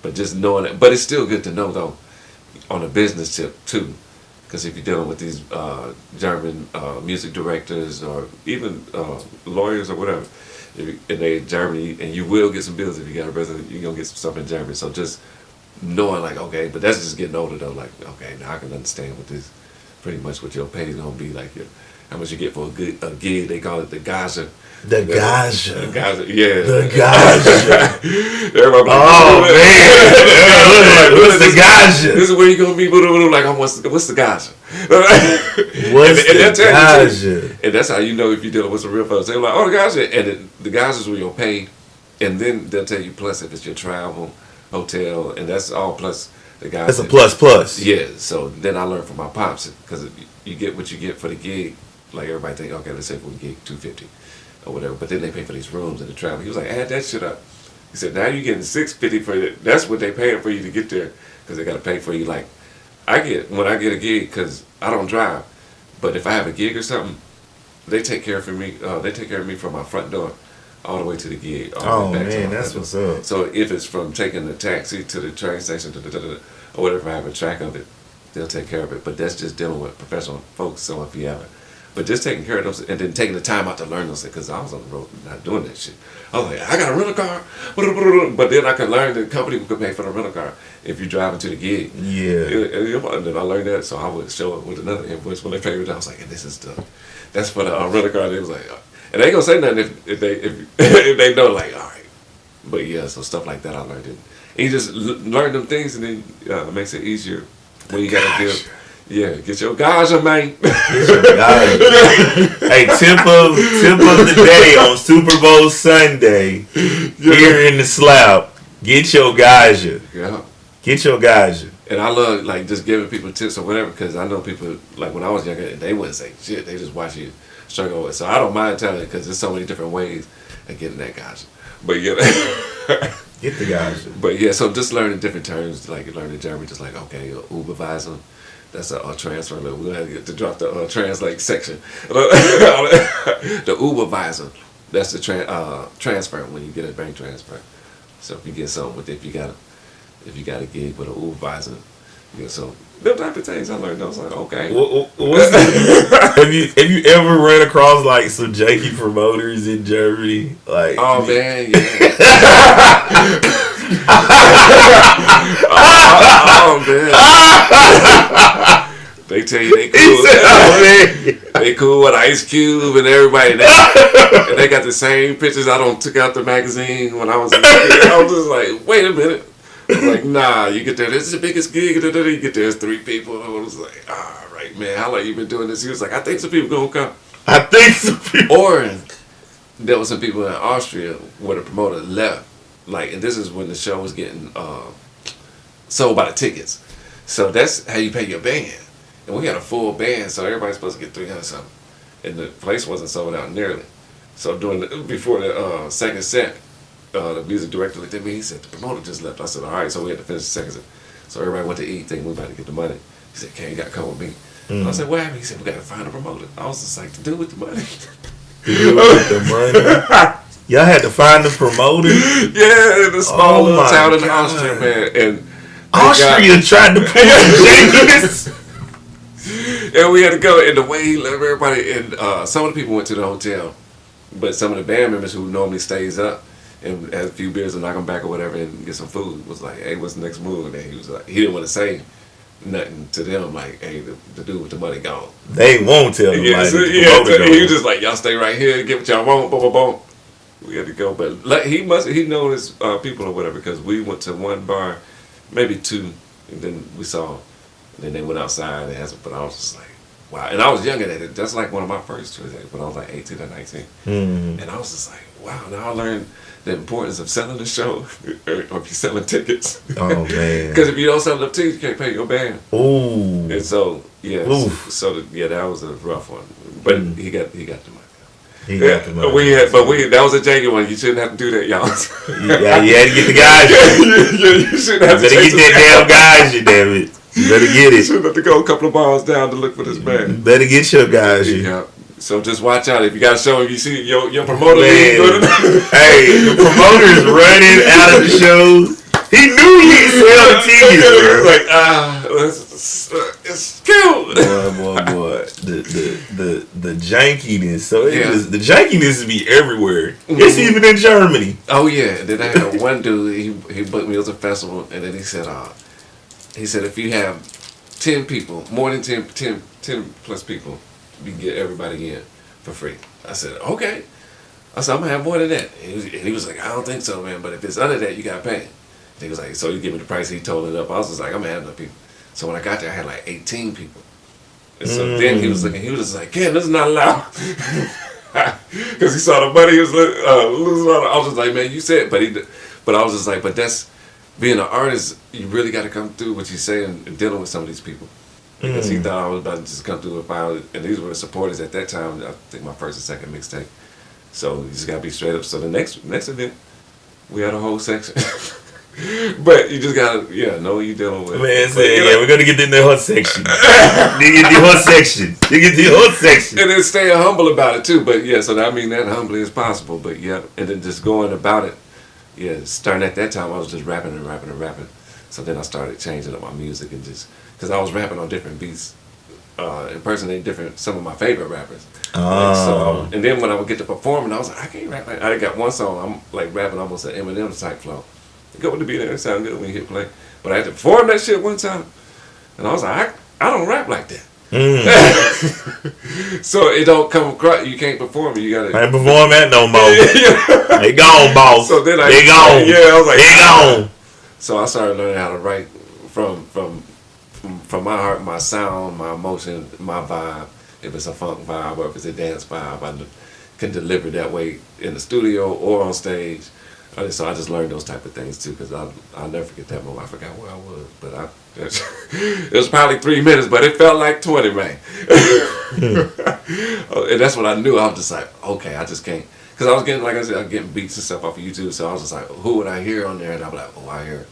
[SPEAKER 3] But just knowing it, but it's still good to know though, on a business tip too. Because if you're dealing with these German music directors or even lawyers or whatever, and they in Germany, and you will get some bills if you got a resident, you're gonna get some stuff in Germany. So just knowing like, okay, but that's just getting older though. Like, okay, now I can understand what this, pretty much what your pay is gonna be like. How much you get for a gig? They call it the Gaza.
[SPEAKER 2] The Gaza.
[SPEAKER 3] The Gaza, yeah.
[SPEAKER 2] The Gaza.
[SPEAKER 3] Everybody
[SPEAKER 2] Oh man, what's the Gaza?
[SPEAKER 3] This is where you gonna be. Like, what's the Gaza?
[SPEAKER 2] What's the Gaza?
[SPEAKER 3] And that's how you know if you're dealing with some real folks. They're like, oh, the Gaza, and the Gaza's where you'll pay, and then they'll tell you plus if it's your travel, hotel, and that's all plus the Gaza.
[SPEAKER 2] That's a plus.
[SPEAKER 3] Yeah. So then I learned from my pops because you get what you get for the gig. Like everybody think, okay, let's say for a gig $250 or whatever, but then they pay for these rooms and the travel. He was like, add that shit up. He said, now you're getting $650 for it. That's what they paying for you to get there because they got to pay for you. Like when I get a gig, because I don't drive, but if I have a gig or something, they take care of me. They take care of me from my front door all the way to the gig.
[SPEAKER 2] Oh man, that's what's up.
[SPEAKER 3] So if it's from taking the taxi to the train station or whatever, I have a track of it, they'll take care of it. But that's just dealing with professional folks. So if you have it. But just taking care of those and then taking the time out to learn those things, because I was on the road not doing that shit. I was like, I got a rental car, but then I could learn the company could pay for the rental car if you're driving to the gig.
[SPEAKER 2] Yeah.
[SPEAKER 3] And then I learned that, so I would show up with another invoice when they paid me. I was like, and that's for the rental car. They was like, and they ain't gonna say nothing if they know, like, all right. But yeah, so stuff like that I learned it. And you just learn them things, and then it makes it easier when you gotta deal. Yeah, get your Gaza, man.
[SPEAKER 2] Get your Gaza. Hey, tip of the day on Super Bowl Sunday here in the slab. Get your Gaza.
[SPEAKER 3] Yeah.
[SPEAKER 2] Get your Gaza.
[SPEAKER 3] And I love like just giving people tips or whatever, because I know people like when I was younger, they wouldn't say shit. They just watch you struggle with it. So I don't mind telling it because there's so many different ways of getting that Gaza. But yeah.
[SPEAKER 2] Get the Gaza.
[SPEAKER 3] But yeah, so just learning different terms, like learning German, just like, okay, Ubervisor. That's a transfer. We're going to get to drop the translate section. The Ubervisor. That's the transfer when you get a bank transfer. So if you get something with it, if you got a gig with an Ubervisor, so them type of things I learned. I was like, okay.
[SPEAKER 2] Have you ever ran across like some janky promoters in Germany? Like,
[SPEAKER 3] oh man, yeah. Oh man. They tell you they cool. They cool with Ice Cube and everybody. And they got the same pictures I took out the magazine when I was a kid. I was just like, wait a minute. I was like, nah, you get there, this is the biggest gig. You get there, it's 3 people. I was like, all right, man, how long you been doing this? He was like, I think some people gonna come.
[SPEAKER 2] I think some people.
[SPEAKER 3] Or there was some people in Austria where the promoter left. Like, and this is when the show was getting sold by the tickets. So that's how you pay your band. And we had a full band, so everybody's supposed to get 300 something. And the place wasn't sold out nearly. So before the second set, the music director looked at me, he said, the promoter just left. I said, all right, so we had to finish the second set. So everybody went to eat, thinking we about to get the money. He said, okay, you got to come with me. I said, what happened? He said, we got to find a promoter. I was just like, to do with the money.
[SPEAKER 2] To do with the money? Y'all had to find the promoter?
[SPEAKER 3] Yeah, in a small little town in Austria, man. And
[SPEAKER 2] Austria tried to pull jankiness?
[SPEAKER 3] And we had to go, and the way he left everybody, and some of the people went to the hotel, but some of the band members who normally stays up and has a few beers and knock them back or whatever and get some food was like, hey, what's the next move? And he was like, he didn't want to say nothing to them, like, hey, the dude with the money gone.
[SPEAKER 2] They won't tell them.
[SPEAKER 3] Yeah, so, he was just like, y'all stay right here, get what y'all want, boom, boom, boom. We had to go, but like, he know his people or whatever, because we went to one bar, maybe 2, and then we saw. And then they went outside and but I was just like, wow. And I was younger than it. That's like one of my first tours when I was like 18 or 19. Mm-hmm. And I was just like, wow. Now I learned the importance of selling the show or if you're selling tickets.
[SPEAKER 2] Oh, man. Because
[SPEAKER 3] if you don't sell enough tickets, you can't pay your band.
[SPEAKER 2] Ooh.
[SPEAKER 3] And so, yeah. That was a rough one. But he got the money.
[SPEAKER 2] He got the money.
[SPEAKER 3] That was a janky one. You shouldn't have to do that, y'all.
[SPEAKER 2] Yeah, you had to get the guys.
[SPEAKER 3] You shouldn't have to
[SPEAKER 2] get that damn guys, you damn it. You better get it.
[SPEAKER 3] You shouldn't have to go a couple of miles down to look for this man.
[SPEAKER 2] You better get your guys.
[SPEAKER 3] Yeah. So just watch out. If you got a show, if you see your promoter,
[SPEAKER 2] hey, the promoter is running out of the shows. He knew he could sell the tickets, bro.
[SPEAKER 3] it's cute.
[SPEAKER 2] Boy. The jankiness. So
[SPEAKER 3] Yeah.
[SPEAKER 2] the jankiness be everywhere. It's even in Germany.
[SPEAKER 3] Oh yeah. And then I had one dude. He booked me as a festival, and then he said if you have 10 people, more than 10 plus people, you can get everybody in for free. I said, okay. I said, I'm gonna have more than that. And he was like, I don't think so, man. But if it's under that, you gotta pay. And he was like, so you give me the price. He told it up. I was just like, I'm gonna have enough people. So when I got there, I had like 18 people. And so then he was looking. He was just like, Ken, this is not allowed. Because he saw the money. He was losing on it. I was just like, man, you said. But I was just like, but that's being an artist. You really got to come through what you say and dealing with some of these people. Because he thought I was about to just come through and file it. And these were the supporters at that time. I think my first and second mixtape. So you just gotta be straight up. So the next event, we had a whole section. But you just gotta know what you're dealing with.
[SPEAKER 2] Man said, we're gonna get in the hot section. You get the hot section. You get the hot section.
[SPEAKER 3] And then staying humble about it too. But yeah, so I mean that humbly as possible. But yeah, and then just going about it. Yeah, starting at that time I was just rapping. So then I started changing up my music and just because I was rapping on different beats, impersonating some of my favorite rappers. So, and then when I would get to performing, I was like, I can't rap. I got one song, I'm like rapping almost an Eminem type flow. Go with the beat, it sound good when you hit play. But I had to perform that shit one time, and I was like, I don't rap like that. So it don't come across. You can't perform it. You gotta.
[SPEAKER 2] I ain't perform that no more. They gone, boss.
[SPEAKER 3] So then
[SPEAKER 2] they gone.
[SPEAKER 3] Yeah, I was like,
[SPEAKER 2] they gone.
[SPEAKER 3] So I started learning how to write from my heart, my sound, my emotion, my vibe. If it's a funk vibe or if it's a dance vibe, I can deliver that way in the studio or on stage. So I just learned those type of things too, because I'll never forget that moment. I forgot where I was, but it was probably 3 minutes, but it felt like 20, man. And that's what I knew. I was just like, okay, I just can't, because I was getting, like I said, I was getting beats and stuff off of YouTube. So I was just like, who would I hear on there? And I'd be like, oh, I hear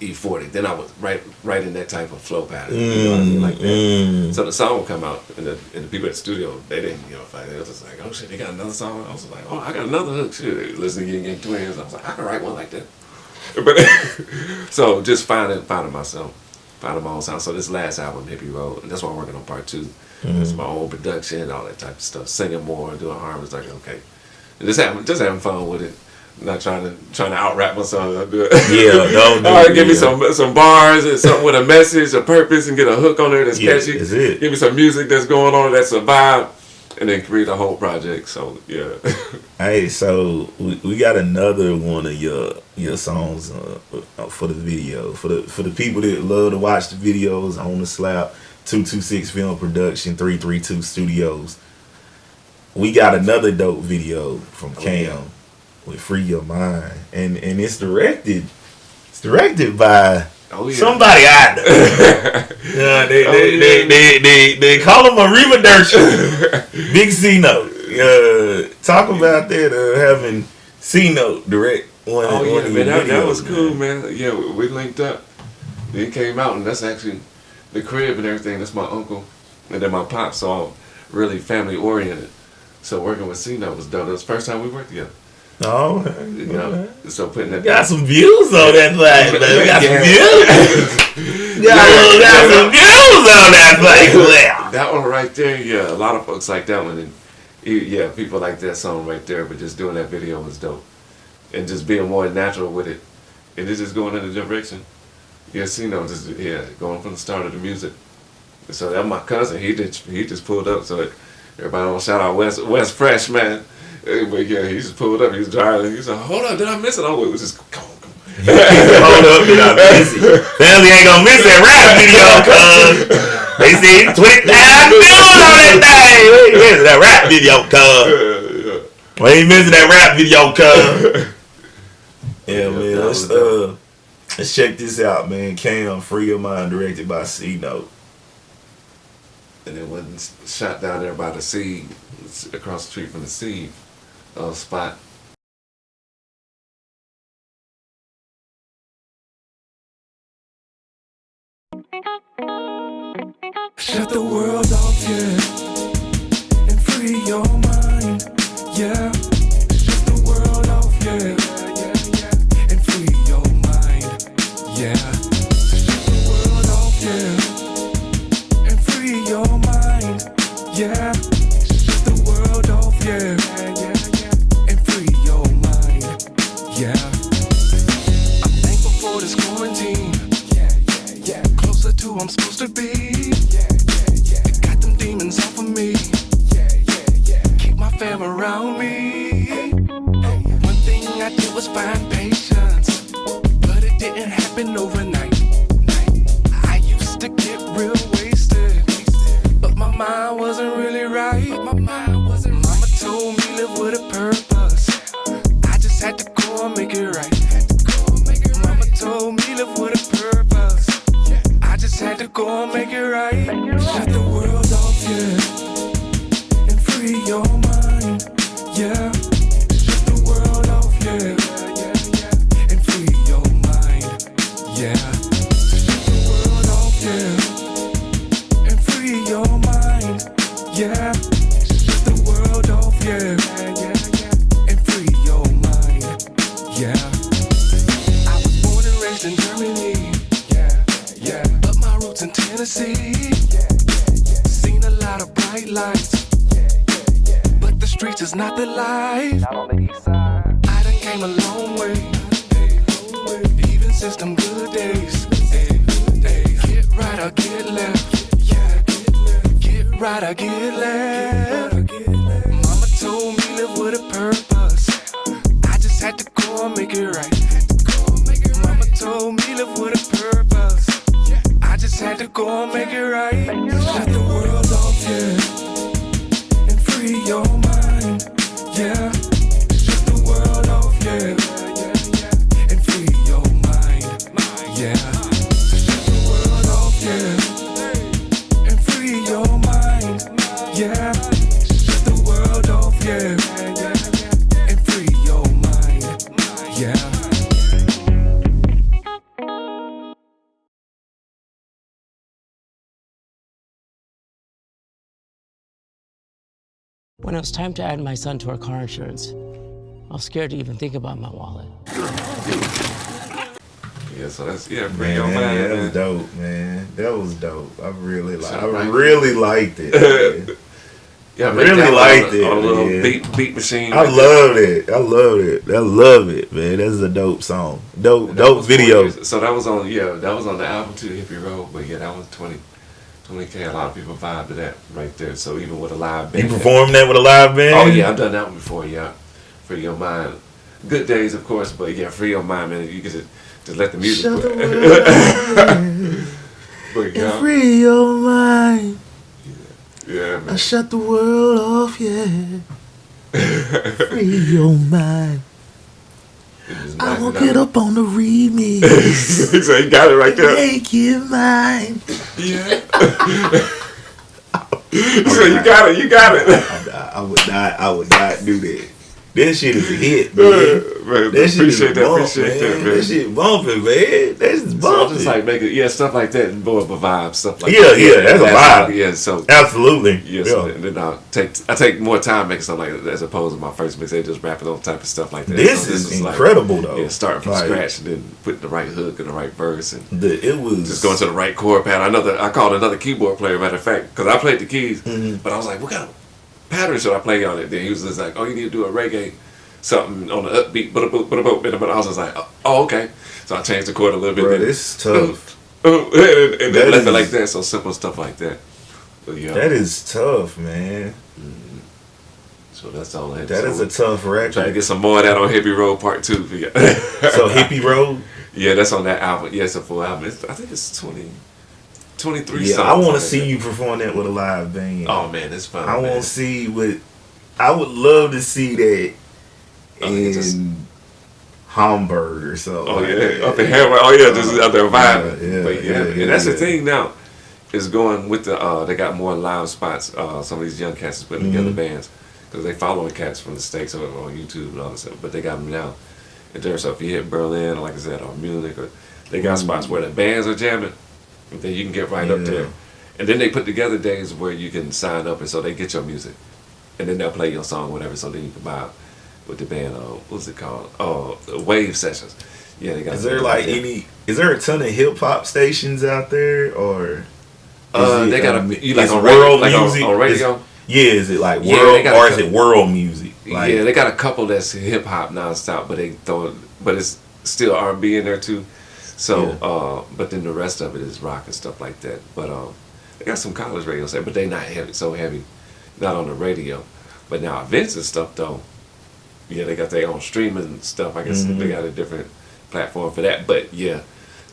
[SPEAKER 3] E40. Then I was right in that type of flow pattern, you know what I mean, like that. So the song would come out, and the people at the studio, they didn't give a fuck. They was just like, oh shit, they got another song. I was like, oh, I got another hook. Shit, listening to Gang Twins. I was like, I can write one like that. But so just finding myself, finding my own sound. So this last album, Hippie Road, and that's why I'm working on part 2. It's my own production, all that type of stuff, singing more, doing harmonies. Like, okay, and just having fun with it. Not trying to out rap myself. I'll do it.
[SPEAKER 2] Yeah, no.
[SPEAKER 3] All right, give me some bars and something with a message, a purpose, and get a hook on there that's catchy.
[SPEAKER 2] That's it.
[SPEAKER 3] Give me some music that's going on that's a vibe, and then create a whole project. So yeah.
[SPEAKER 2] Hey, so we got another one of your songs for the video for the people that love to watch the videos on the Slap 226 Film Production 332 Studios. We got another dope video from Kamm. With Free Your Mind, and it's directed by somebody out there. They call him a Reba Dirt. Big C-Note. Talk about that, having C-Note direct one.
[SPEAKER 3] That was cool, man. Yeah, we linked up. It came out, and that's actually the crib and everything. That's my uncle, and then my pop. So I'm really family oriented. So working with C-Note was dope. It was the first time we worked together.
[SPEAKER 2] Oh,
[SPEAKER 3] you know, so putting that.
[SPEAKER 2] Got some views on that thing, man. Got some views. Got some views on that thing.
[SPEAKER 3] That one right there, yeah. A lot of folks like that one, and yeah, people like that song right there. But just doing that video was dope, and just being more natural with it, and it's just going in a direction. Yes, you know, just going from the start of the music. So that my cousin, he just pulled up. So everybody want to shout out West Fresh, man. But yeah, he just pulled up. He was driving. He was like, "Hold up, did I miss it?" Oh, it was just come on.
[SPEAKER 2] Hold up, did I miss it? Family ain't gonna miss that rap video, cuz they see 20,000 views on that thing. We ain't missing that rap video, cuz. We ain't missing that rap video, cuz. Yeah, man. Let's check this out, man. Kamm, Free Your Mind, directed by C-Note.
[SPEAKER 3] And it wasn't shot down there by the sea, across the street from the sea spot.
[SPEAKER 1] Shut the world off, yeah, and free your mind, yeah. Shut the world off, yeah, and free your mind, yeah. Shut the world off.
[SPEAKER 7] who I'm supposed to be. Got them demons off of me. Keep my fam around me. One thing I did was find patience, but it didn't happen overnight. I used to get real wasted, but my mind wasn't really right. Mama told me live with a purpose. I just had to go and make it right. Mama told me live with a purpose. I just had to go and make it right. Shut the world off, yeah, and free your mind, yeah. Shut the world off, yeah, and free your mind, yeah. Shut the world off, yeah, and free your mind, yeah. Shut the world off, yeah, and free your mind, yeah. I was born and raised in Germany, yeah, but my roots in Tennessee. Seen a lot of bright lights, but the streets is not the life. I done came a long way, even since them good days. Get right or get left, get right or get left. Mama told me live with a purpose. I just had to go and make it right. Mama told me live with a purpose. I just had to go and make it right. Shut the world off, yeah, and free your mind, yeah. Shut the world off, yeah, and free your mind, yeah. Shut the world off, yeah, and free your mind, yeah. Shut the world off, yeah, and free your mind, yeah.
[SPEAKER 8] When it was time to add my son to our car insurance, I was scared to even think about my wallet.
[SPEAKER 3] Yeah, so that's bring
[SPEAKER 2] Man,
[SPEAKER 3] your mind,
[SPEAKER 2] that
[SPEAKER 3] man.
[SPEAKER 2] was dope, man. That was dope. I really liked it. Man.
[SPEAKER 3] Yeah,
[SPEAKER 2] really liked it,
[SPEAKER 3] on a little
[SPEAKER 2] man.
[SPEAKER 3] beat machine.
[SPEAKER 2] I loved it. I love it, man. That's a dope song. Dope video.
[SPEAKER 3] So that was on the album too, Hippie Road. But yeah, that was 20K. A lot of people vibe to that right there. So even with a live band.
[SPEAKER 2] You performed that with a live band?
[SPEAKER 3] Oh yeah, I've done that one before. Yeah, Free Your Mind. Good days, of course, but yeah, Free Your Mind, man. You can just let the music
[SPEAKER 2] Shut
[SPEAKER 3] play.
[SPEAKER 2] the world
[SPEAKER 3] But yeah,
[SPEAKER 2] free your mind.
[SPEAKER 3] yeah, man.
[SPEAKER 2] I shut the world off, yeah. Free your mind. I won't get up on the remix.
[SPEAKER 3] So you got it right there.
[SPEAKER 2] Make it mine.
[SPEAKER 3] Yeah. So you got it.
[SPEAKER 2] I would not do that. That shit is a hit, man.
[SPEAKER 3] Man,
[SPEAKER 2] That shit is
[SPEAKER 3] appreciate
[SPEAKER 2] man.
[SPEAKER 3] man.
[SPEAKER 2] That shit bumping, man. That's
[SPEAKER 3] So I'm
[SPEAKER 2] bumping.
[SPEAKER 3] just like making stuff like that and more of a vibe, stuff like
[SPEAKER 2] Yeah,
[SPEAKER 3] that.
[SPEAKER 2] yeah, that's a vibe.
[SPEAKER 3] Yeah, so
[SPEAKER 2] Absolutely.
[SPEAKER 3] yeah, so and then I take more time making stuff like that as opposed to my first mixtape just rapping on type of stuff like that.
[SPEAKER 2] This
[SPEAKER 3] So
[SPEAKER 2] is
[SPEAKER 3] like,
[SPEAKER 2] incredible, though.
[SPEAKER 3] Yeah, starting from
[SPEAKER 2] Like,
[SPEAKER 3] scratch and then putting the right hook and the right verse and
[SPEAKER 2] it was
[SPEAKER 3] just going to the right chord pattern. I called another keyboard player, matter of fact, because I played the keys, but I was like, what kind of pattern should I play on it? Then he was just like, oh, you need to do a reggae something on the upbeat, but I was just like, oh, okay. So I changed the chord a little bit.
[SPEAKER 2] Bro, this is tough.
[SPEAKER 3] and then left it like that. So simple stuff like that. But yeah,
[SPEAKER 2] That is tough, man.
[SPEAKER 3] so that's all I had.
[SPEAKER 2] That is a tough record.
[SPEAKER 3] Try to get some more of that on Hippie Road Part 2.
[SPEAKER 2] So Hippie Road?
[SPEAKER 3] Yeah, that's on that album. Yeah, it's a full album. I think it's 23
[SPEAKER 2] Yeah,
[SPEAKER 3] songs.
[SPEAKER 2] I want to
[SPEAKER 3] like
[SPEAKER 2] see
[SPEAKER 3] that.
[SPEAKER 2] you perform that with a live band.
[SPEAKER 3] Oh man, it's fun.
[SPEAKER 2] I want
[SPEAKER 3] man.
[SPEAKER 2] to see I would love to see that in
[SPEAKER 3] just-
[SPEAKER 2] Hamburg or something.
[SPEAKER 3] Oh
[SPEAKER 2] like
[SPEAKER 3] yeah,
[SPEAKER 2] that.
[SPEAKER 3] up in Hamburg. Oh yeah, just out there vibing.
[SPEAKER 2] Yeah,
[SPEAKER 3] But yeah,
[SPEAKER 2] yeah,
[SPEAKER 3] and that's the
[SPEAKER 2] yeah.
[SPEAKER 3] thing now. Is going with the they got more live spots. Some of these young cats is putting together bands because they following cats from the States or on YouTube and all this stuff. But they got them now. And there's so if you hit Berlin, like I said, or Munich, or they got spots where the bands are jamming. And then you can get right up
[SPEAKER 2] Yeah.
[SPEAKER 3] there. And then they put together days where you can sign up, and so they get your music, and then they'll play your song, whatever. So then you can buy with the band. What's it called? Oh, Wave Sessions. Yeah, they got.
[SPEAKER 2] Is there like is there a ton of hip hop stations out there, or?
[SPEAKER 3] They got you like
[SPEAKER 2] is
[SPEAKER 3] on
[SPEAKER 2] world
[SPEAKER 3] radio,
[SPEAKER 2] music?
[SPEAKER 3] on radio.
[SPEAKER 2] Is it like
[SPEAKER 3] Yeah,
[SPEAKER 2] world
[SPEAKER 3] they got
[SPEAKER 2] or
[SPEAKER 3] a
[SPEAKER 2] is it world music? Like,
[SPEAKER 3] Yeah, they got a couple that's hip hop nonstop, but it's still R&B in there too. So, but then the rest of it is rock and stuff like that. But they got some college radio stations, but they not so heavy, not on the radio. But now events and stuff though, yeah, they got their own streaming stuff. I guess they got a different platform for that. But yeah,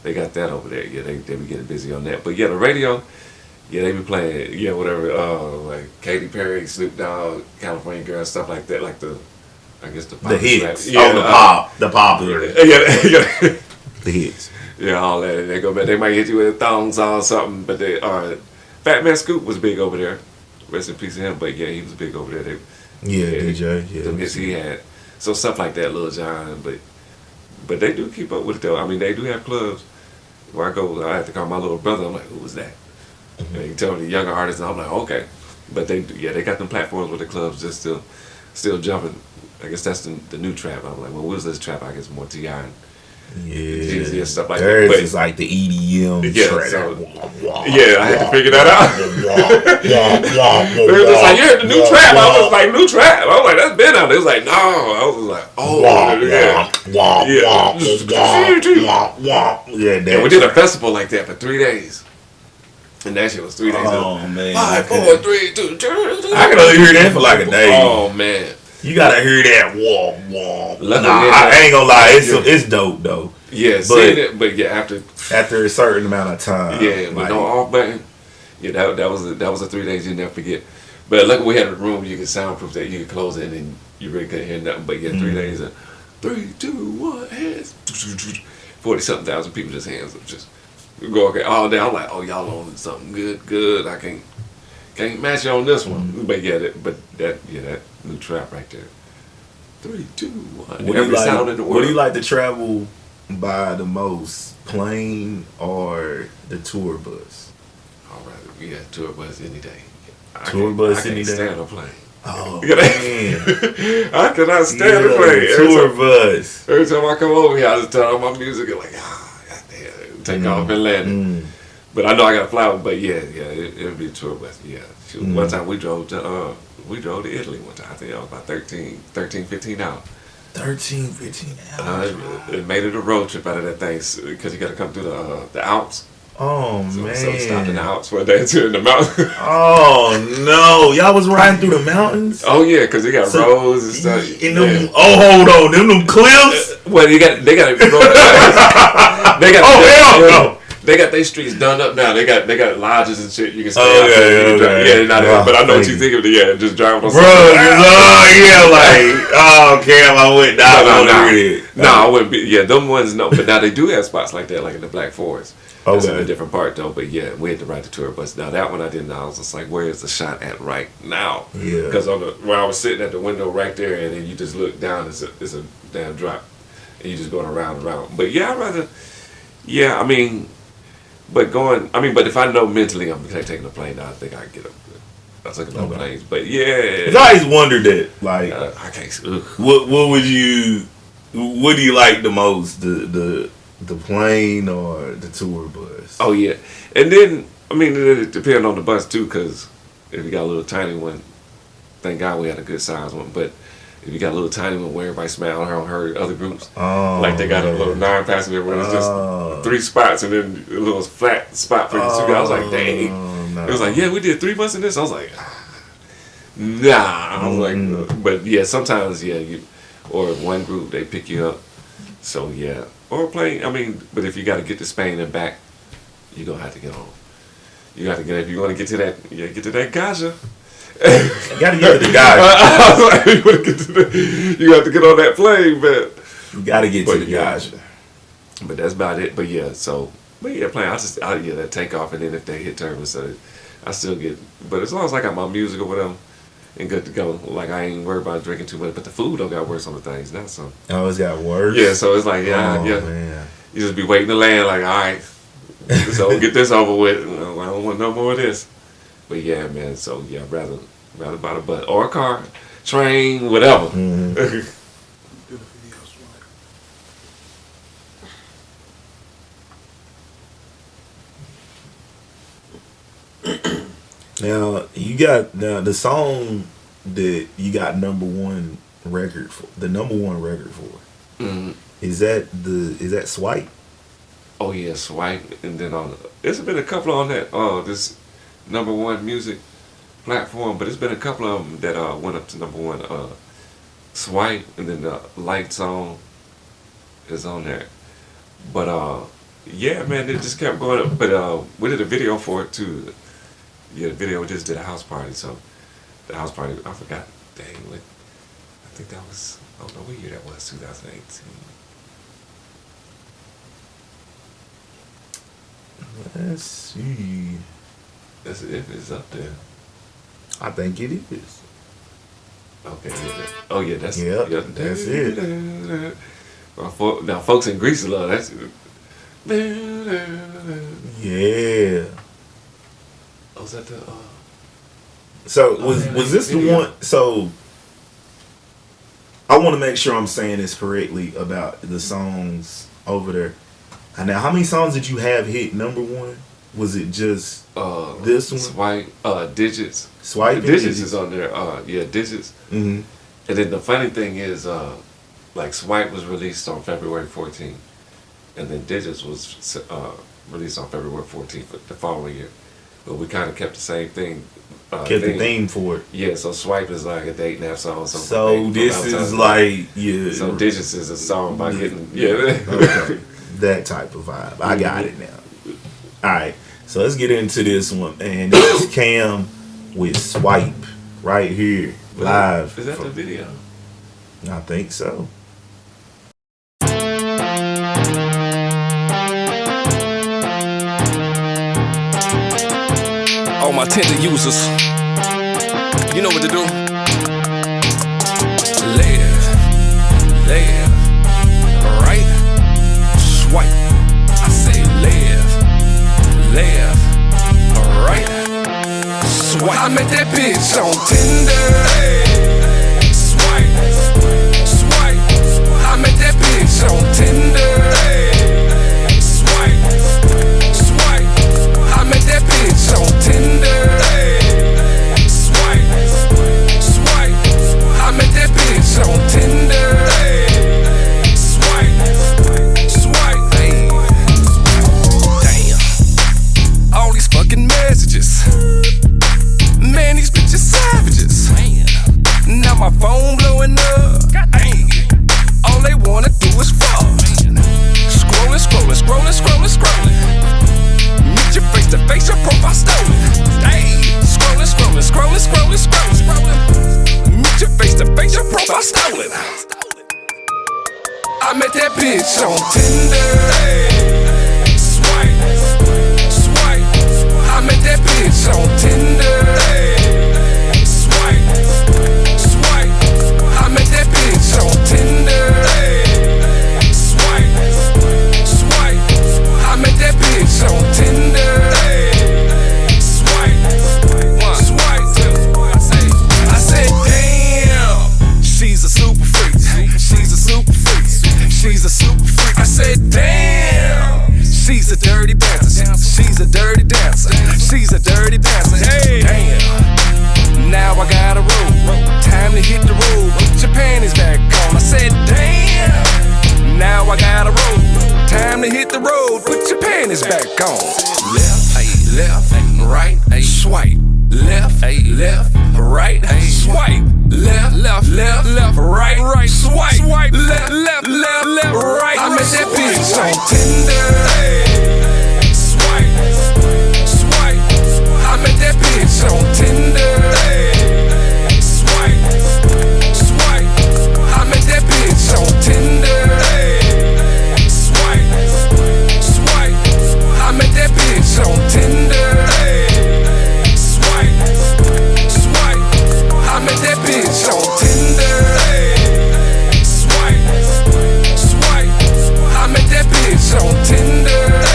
[SPEAKER 3] they got that over there. Yeah, they be getting busy on that. But yeah, the radio, yeah, they be playing, yeah, whatever, like Katy Perry, Snoop Dogg, California Girl, stuff like that, like I guess the pop.
[SPEAKER 2] The hits.
[SPEAKER 3] Yeah,
[SPEAKER 2] the popular.
[SPEAKER 3] Yeah.
[SPEAKER 2] The hits.
[SPEAKER 3] Yeah, all that. And they go back. They might hit you with a thong song or something, but they Fat Man Scoop was big over there. Rest in peace to him. But yeah, he was big over there.
[SPEAKER 2] DJ. Yeah.
[SPEAKER 3] The hits he had. So stuff like that, Lil Jon. But they do keep up with it though. I mean, they do have clubs where I have to call my little brother. I'm like, who was that? And he tell me the younger artists, and I'm like, okay. But they got them platforms where the clubs just still jumping. I guess that's the new trap. I'm like, well, what was this trap? I guess more T.I. and Jeezy and stuff like that.
[SPEAKER 2] Theirs is like the EDM track.
[SPEAKER 3] I had to figure that out. They were just like, yeah, the new trap. I was like, new trap. I was like, that's been out there. It was like, no. I was like, oh, yeah. And we did a festival like that for 3 days. And that shit was 3 days.
[SPEAKER 2] Oh, man.
[SPEAKER 3] 5, 4, 3, 2, 2.
[SPEAKER 2] I can only hear that for like a day.
[SPEAKER 3] Oh, man.
[SPEAKER 2] You gotta hear that wah. I ain't gonna lie, it's dope though.
[SPEAKER 3] Yeah, but yeah,
[SPEAKER 2] after a certain amount of time.
[SPEAKER 3] Yeah, but no off button. Yeah, that was the 3 days you never forget. But luckily we had a room you could soundproof that you could close it and you really couldn't hear nothing. But yeah, 3 days of 3, 2, 1, hands. 40-something thousand people just hands up, just go all day. I'm like, oh, y'all on something good. I can't match you on this one. But yeah, that new trap right there. 3, 2, 1. Every sound in the world.
[SPEAKER 2] What do you like to travel by the most? Plane or the tour bus?
[SPEAKER 3] All right, tour bus any day.
[SPEAKER 2] Tour bus any day.
[SPEAKER 3] I can't stand a plane.
[SPEAKER 2] Oh man,
[SPEAKER 3] I cannot stand a plane.
[SPEAKER 2] Tour bus.
[SPEAKER 3] Every time I come over here, I just turn on my music and like, goddamn, take off and land. But I know I got to fly. But yeah, it'll be a tour bus. Yeah, one time we drove to Italy one time. I think that was about 13, 15 hours.
[SPEAKER 2] 13, 15 hours.
[SPEAKER 3] It made it a road trip out of that thing because you got to come through the Alps.
[SPEAKER 2] Oh man!
[SPEAKER 3] So stopped in the Alps one day too in the mountains.
[SPEAKER 2] Oh no! Y'all was riding through the mountains?
[SPEAKER 3] Oh yeah, because they got roads and stuff.
[SPEAKER 2] Hold on, them cliffs.
[SPEAKER 3] Well, they got they got.
[SPEAKER 2] Hell no!
[SPEAKER 3] They got their streets done up now. They got lodges and shit. You can stay out there.
[SPEAKER 2] Okay.
[SPEAKER 3] But I know what you think of it. Yeah, just driving on.
[SPEAKER 2] Bro, Cam, I went down.
[SPEAKER 3] No, I wouldn't be. Yeah, them ones no. But now they do have spots like that, like in the Black Forest. That's in a different part though. But yeah, we had to ride the tour bus. Now that one I didn't know. I was just like, where is the shot at right now?
[SPEAKER 2] Yeah.
[SPEAKER 3] Because where I was sitting at the window right there, and then you just look down. It's a damn drop, and you just going around and around. But yeah, I'd rather. Yeah, I mean. But if I know mentally I'm taking a plane, I think I can get up. I was looking at planes, but yeah.
[SPEAKER 2] I always wondered that, like,
[SPEAKER 3] I can't.
[SPEAKER 2] What do you like the most, the plane or the tour bus?
[SPEAKER 3] Oh yeah, and then it depends on the bus too, because if you got a little tiny one, thank God we had a good size one, but. If you got a little tiny one where everybody smile on her other groups, like they got a little 9-passenger where it's just 3 spots and then a little flat spot for you to go. I was like, dang. No. It was like, yeah, we did 3 months in this. I was like, nah. I was like, but yeah, sometimes or one group they pick you up. So yeah, or plane. But if you got to get to Spain and back, you gonna have to get on. You got to get if you want to get to that. Yeah, get to that Gaza.
[SPEAKER 2] You gotta get to the guy.
[SPEAKER 3] You have to get on that plane, but
[SPEAKER 2] you gotta get to the guy.
[SPEAKER 3] But that's about it. But yeah, plane. That take off, and then if they hit turbulence, so I still get. But as long as I got my music or whatever, and good to go. Like I ain't worried about drinking too much. But the food don't got worse on the things now. So
[SPEAKER 2] it's got worse.
[SPEAKER 3] Yeah, so it's like man. You just be waiting to land. Like all right, so get this over with. I don't want no more of this. But yeah, man. So yeah, rather buy a bus or a car, train, whatever.
[SPEAKER 2] Now you got the song that you got number one record for. Is that Swipe?
[SPEAKER 3] Oh yeah, Swipe, and then there's been a couple on that this #1 music platform, but it's been a couple of them that went up to #1. Swipe, and then the Light song is on there. But yeah, man, it just kept going up. But we did a video for it too. Yeah, the video we just did a house party. So the house party, I forgot. Dang, what? I think that was, I don't know what year that was. 2018.
[SPEAKER 2] Let's see.
[SPEAKER 3] That's if it's up there.
[SPEAKER 2] I think it is.
[SPEAKER 3] Okay. Yeah, oh yeah, that's
[SPEAKER 2] Yep,
[SPEAKER 3] yeah,
[SPEAKER 2] that's it.
[SPEAKER 3] Now, folks in Greece love that's.
[SPEAKER 2] Yeah.
[SPEAKER 3] Oh, was that the?
[SPEAKER 2] So was this the one? So I want to make sure I'm saying this correctly about the songs over there. And now, how many songs did you have hit #1? Was it just this one?
[SPEAKER 3] Swipe, Digits.
[SPEAKER 2] Swipe,
[SPEAKER 3] Digits is on there. Yeah, Digits.
[SPEAKER 2] Mm-hmm.
[SPEAKER 3] And then the funny thing is, like Swipe was released on February 14th, and then Digits was released on February 14th the following year. But we kind of kept the same thing.
[SPEAKER 2] Kept the theme for it.
[SPEAKER 3] Yeah, so Swipe is like a date and song.
[SPEAKER 2] So this is like, yeah.
[SPEAKER 3] So Digits is a song about getting, yeah.
[SPEAKER 2] Okay. That type of vibe. I got it now. All right. So let's get into this one. And this is Kamm with Swipe right here. Live.
[SPEAKER 3] Is that the video?
[SPEAKER 2] I think so.
[SPEAKER 7] All my tender users, you know what to do. Left, right, swipe. I say left, right, swipe. I met that bitch on Tinder. Swipe. I met that bitch on Tinder. Swipe. I met that bitch on Tinder. Swipe. I met that bitch on Tinder. Swipe. Damn. All these fucking messages. Man, these bitches savages. Now my phone blowing up. Ay. All they wanna do is fuck. Scrolling. Meet your face to face, your profile stolen. Ay. Scrolling. Meet your face to face, your profile stolen. I met that bitch on Tinder. Swipe. I met that bitch on Tinder. Swipe. I met that bitch on Tinder. Swipe. I met that bitch on Tinder. Swipe. I said, damn, she's a super freak. I said, damn, she's a dirty dancer. Hey, damn. Now I gotta roll. Time to hit the road. Put your panties back on. I said, damn. Now I gotta roll. Time to hit the road. Put your panties back on. Left, right, swipe. Left, right, swipe. Left, right, swipe. Left, right. I met that bitch on Tinder. Swipe. I met that bitch on Tinder. Swipe. I met that bitch on Tinder. Swipe. I met that bitch on Tinder. Swipe. I met that bitch on Tinder. Swipe. I met that bitch on Tinder.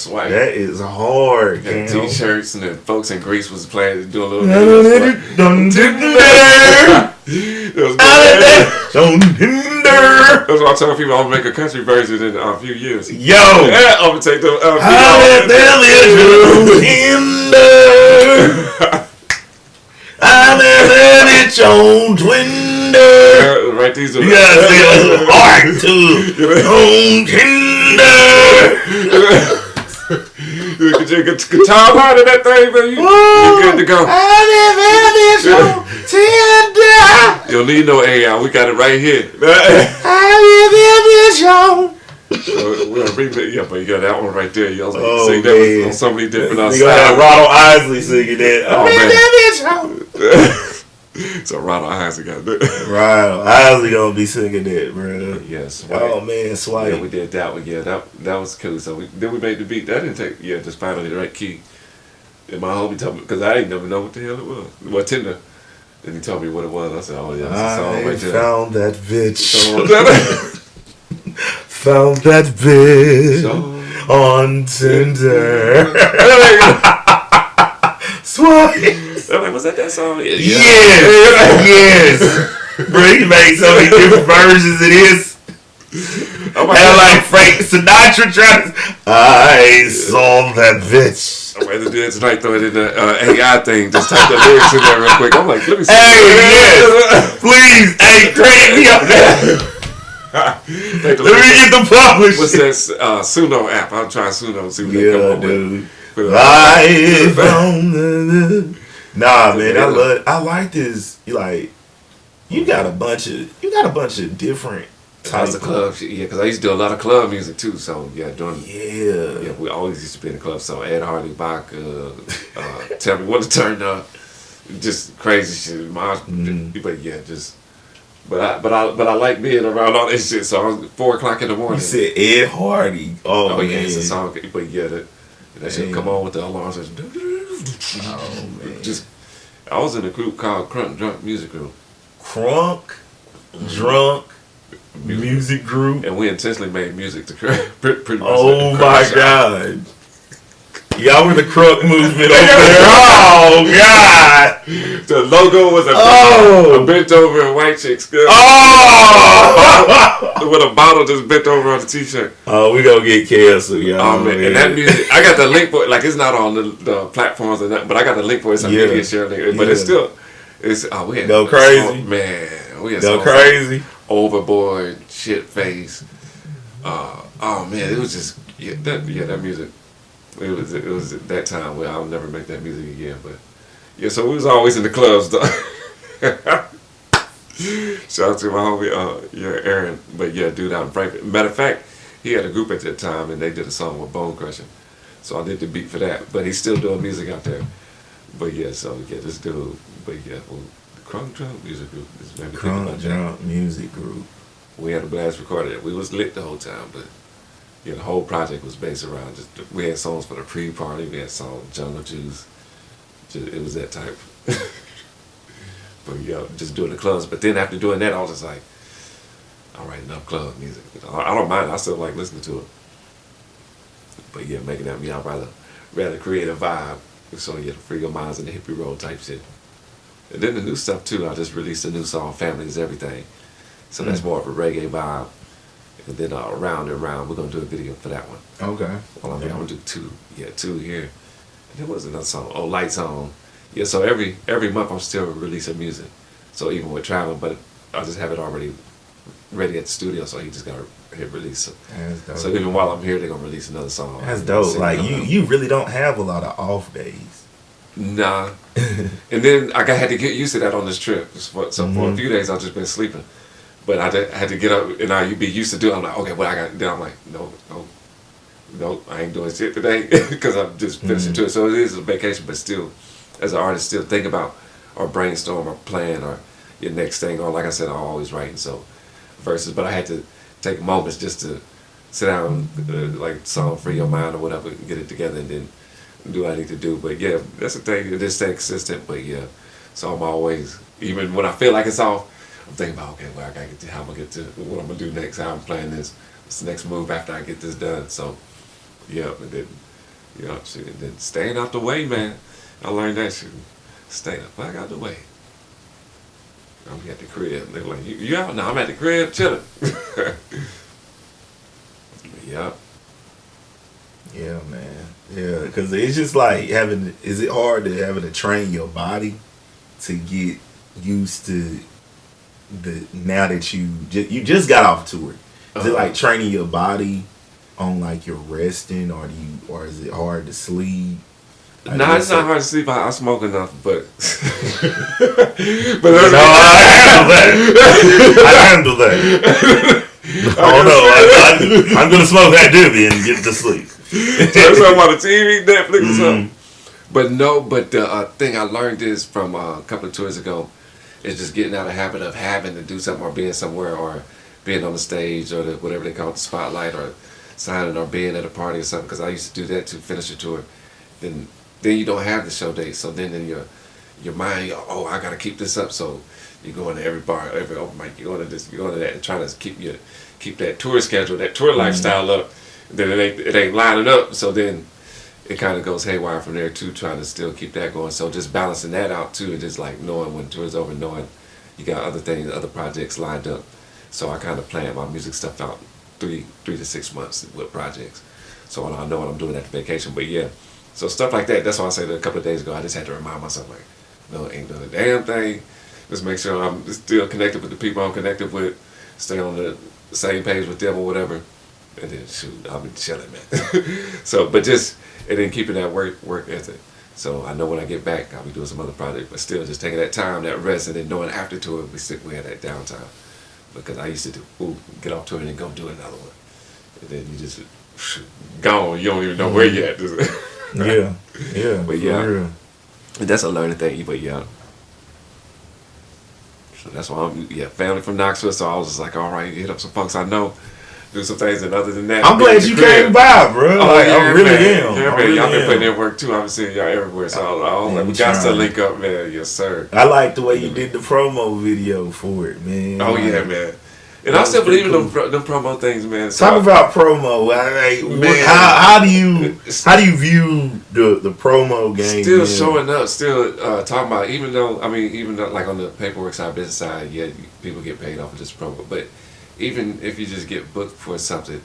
[SPEAKER 3] swipe.
[SPEAKER 2] That is hard,
[SPEAKER 3] Got
[SPEAKER 2] Kamm.
[SPEAKER 3] T-shirts, and then folks in Greece was playing, doing a little.
[SPEAKER 2] Don't hinder. Don't hinder.
[SPEAKER 3] That's why I tell people I'm gonna make a country version in a few years.
[SPEAKER 2] Yo.
[SPEAKER 3] Yeah, I'm gonna take the.
[SPEAKER 2] How the hell is you hinder? I'm a on Twinder.
[SPEAKER 3] Right, these are.
[SPEAKER 2] You gotta say it hard too. Don't hinder.
[SPEAKER 3] You get your guitar part of that thing, baby. You're good to go. You don't need no AI. We got it right here. We're gonna remix, yeah, but you got that one right there. You also sing that on so many different
[SPEAKER 2] You gotta have
[SPEAKER 3] styles.
[SPEAKER 2] Ronald Isley singing that.
[SPEAKER 3] So Ronald Isaac got that.
[SPEAKER 2] Ronald Isley gonna be singing that, bro.
[SPEAKER 3] Yes.
[SPEAKER 2] Oh man, Swipe.
[SPEAKER 3] Yeah, we did that one. Yeah, that was cool. So then we made the beat. That didn't take. Yeah, just finding the right key. And my homie told me because I didn't never know what the hell it was. Well, Tinder. And he told me what it was. I said, "Oh yeah, that's a song right there."
[SPEAKER 2] Found that bitch.
[SPEAKER 3] So,
[SPEAKER 2] Found that bitch on Tinder. Swipe.
[SPEAKER 3] I'm like, was that song? Yeah.
[SPEAKER 2] Yes. Bro, he made so many different versions of this.
[SPEAKER 3] Oh my
[SPEAKER 2] And
[SPEAKER 3] God.
[SPEAKER 2] like Frank Sinatra trying to, I saw that bitch.
[SPEAKER 3] I'm ready to do it tonight. Throw it in the AI thing. Just type the lyrics in there real quick. I'm like, let me see.
[SPEAKER 2] Hey, yes. Please, hey, credit me up there.
[SPEAKER 3] Take the
[SPEAKER 2] Let me
[SPEAKER 3] lyrics.
[SPEAKER 2] get the publish.
[SPEAKER 3] What's that Suno app? I'll try Suno and see what they come
[SPEAKER 2] Yeah,
[SPEAKER 3] up with.
[SPEAKER 2] dude.
[SPEAKER 3] But,
[SPEAKER 2] I found the. Nah, man, I like this. You got a bunch of different
[SPEAKER 3] I was
[SPEAKER 2] types
[SPEAKER 3] a club shit, yeah, because I used to do a lot of club music too. So yeah,
[SPEAKER 2] Yeah.
[SPEAKER 3] we always used to be in the club. So Ed Hardy, Vodka, Tell Me When to Turn Up, just crazy shit. But yeah, just. But I like being around all this shit. So I was 4 o'clock in the morning.
[SPEAKER 2] You said Ed Hardy. Oh,
[SPEAKER 3] Oh
[SPEAKER 2] man.
[SPEAKER 3] yeah, it's a song. But yeah, that shit come on with the alarms.
[SPEAKER 2] Oh man.
[SPEAKER 3] Just, I was in a group called Crunk Drunk Music Group,
[SPEAKER 2] Crunk, drunk, music group.
[SPEAKER 3] and we intentionally made music to pretty much.
[SPEAKER 2] Oh my God. Y'all were the crunk movement over there. Oh God.
[SPEAKER 3] The logo was a bent over white chick skirt.
[SPEAKER 2] Oh.
[SPEAKER 3] With a bottle just bent over on the t-shirt.
[SPEAKER 2] Oh, we gonna get canceled, y'all.
[SPEAKER 3] Oh man, and that music, I got the link for it. Like it's not on the platforms or nothing, but I got the link for it. So
[SPEAKER 2] Yeah.
[SPEAKER 3] media share link. But it's still, we had
[SPEAKER 2] Go crazy.
[SPEAKER 3] Man, we had
[SPEAKER 2] Go
[SPEAKER 3] songs
[SPEAKER 2] crazy.
[SPEAKER 3] like Overboard, Shit Face. Oh man, it was just that music. It was at that time where I'll never make that music again. But yeah, so we was always in the clubs though. Shout out to my homie, Aaron. But yeah, dude out in Frankfurt. Matter of fact, he had a group at that time and they did a song with Bone Crushing. So I did the beat for that. But he's still doing music out there. But yeah, so yeah, this dude. But yeah, well, the Crunk Drunk Music Group is maybe
[SPEAKER 2] Crunk Drunk Music Group.
[SPEAKER 3] We had a blast recorded it. We was lit the whole time, but yeah, the whole project was based around just we had songs for the pre-party, we had songs Jungle Juice. It was that type. But yeah, just doing the clubs. But then after doing that, I was just like, all right, enough club music. I don't mind. I still like listening to it. But yeah, making that me, I'd rather create a vibe. So yeah, the Free Your Minds and the hippie roll type shit. And then the new stuff too. I just released a new song, Family Is Everything. So that's more of a reggae vibe. And then Round and Round, we're gonna do a video for that one.
[SPEAKER 2] Okay.
[SPEAKER 3] Well, I'm gonna do two here. And there was another song, Lights On. Yeah, so every month I'm still releasing music. So even with traveling, but I just have it already ready at the studio, so he just gotta hit release it.
[SPEAKER 2] That's dope.
[SPEAKER 3] So even while I'm here, they're gonna release another song.
[SPEAKER 2] That's dope.
[SPEAKER 3] Sing
[SPEAKER 2] Like
[SPEAKER 3] it.
[SPEAKER 2] you really don't have a lot of off days.
[SPEAKER 3] Nah. And then I had to get used to that on this trip. For a few days I've just been sleeping. But I had to get up, and now you be used to do it. I'm like, okay, what I got? Then I'm like, no, I ain't doing shit today because I'm just finishing to it. So it is a vacation, but still, as an artist, still think about or brainstorm or plan or your next thing. Or like I said, I'm always writing. So verses, but I had to take moments just to sit down, like song Free Your Mind or whatever, and get it together, and then do what I need to do. But yeah, that's the thing. Just stay consistent. But yeah, so I'm always, even when I feel like it's off, I'm thinking about, okay, well, I gotta get to how I'm gonna get to what I'm gonna do next, how I'm planning this, what's the next move after I get this done. So, yeah, and then You know, shit, and then staying out the way, man. I learned that shit. Stay the fuck out the way. I'm at the crib. They're like, you out? No, I'm at the crib chilling. Yep.
[SPEAKER 2] Yeah, man. Yeah, because it's just like is it hard having to train your body to get used to now that you just got off tour? Is it like training your body on like your resting, or is it hard to sleep?
[SPEAKER 3] No, it's not hard to sleep. I smoke enough, but
[SPEAKER 2] no, I handle that. Oh no, I'm gonna smoke that doobie and get to sleep.
[SPEAKER 3] Turn something on the TV, Netflix or something. But no, the thing I learned is from a couple of tours ago is just getting out of the habit of having to do something or being somewhere or being on the stage or whatever they call it, the spotlight, or signing or being at a party or something. Because I used to do that to finish a tour. Then you don't have the show date, so then in your mind, I gotta keep this up. So you go into every bar, every open mic, you go into this, you go into that, and trying to keep that tour schedule, that tour lifestyle up. Then it ain't lining up, so then it kind of goes haywire from there too, trying to still keep that going. So just balancing that out too, and just like knowing when tour's over, knowing you got other things, other projects lined up. So I kind of plan my music stuff out 3 to 6 months with projects. So I know what I'm doing at the vacation. But yeah, so stuff like that. That's why I said a couple of days ago, I just had to remind myself, like, no, ain't done a damn thing. Just make sure I'm still connected with the people I'm connected with, stay on the same page with them or whatever. And then shoot, I'll be chilling, man. So, but just, and then keeping that work ethic. So I know when I get back, I'll be doing some other project, but still just taking that time, that rest, and then knowing after tour, we had that downtime. Because I used to get off tour and then go do another one. And then you just gone, you don't even know where you're at.
[SPEAKER 2] Yeah.
[SPEAKER 3] But yeah, that's a learning thing, but yeah. So that's why family from Knoxville, so I was just like, all right, hit up some folks I know, do some things, and other than that,
[SPEAKER 2] I'm glad you came by, bro. I really am.
[SPEAKER 3] Yeah, man, y'all been putting in work too. I've been seeing y'all everywhere, so we got to link up, man. Yes, sir.
[SPEAKER 2] I like the way you did the promo video for it, man.
[SPEAKER 3] Oh yeah, man. And I still believe in them promo things, man. So
[SPEAKER 2] talk about promo. Man, how do you view the promo game?
[SPEAKER 3] Still showing up, still talking about. Even though like on the paperwork side, business side, yeah, people get paid off of this promo. But even if you just get booked for something,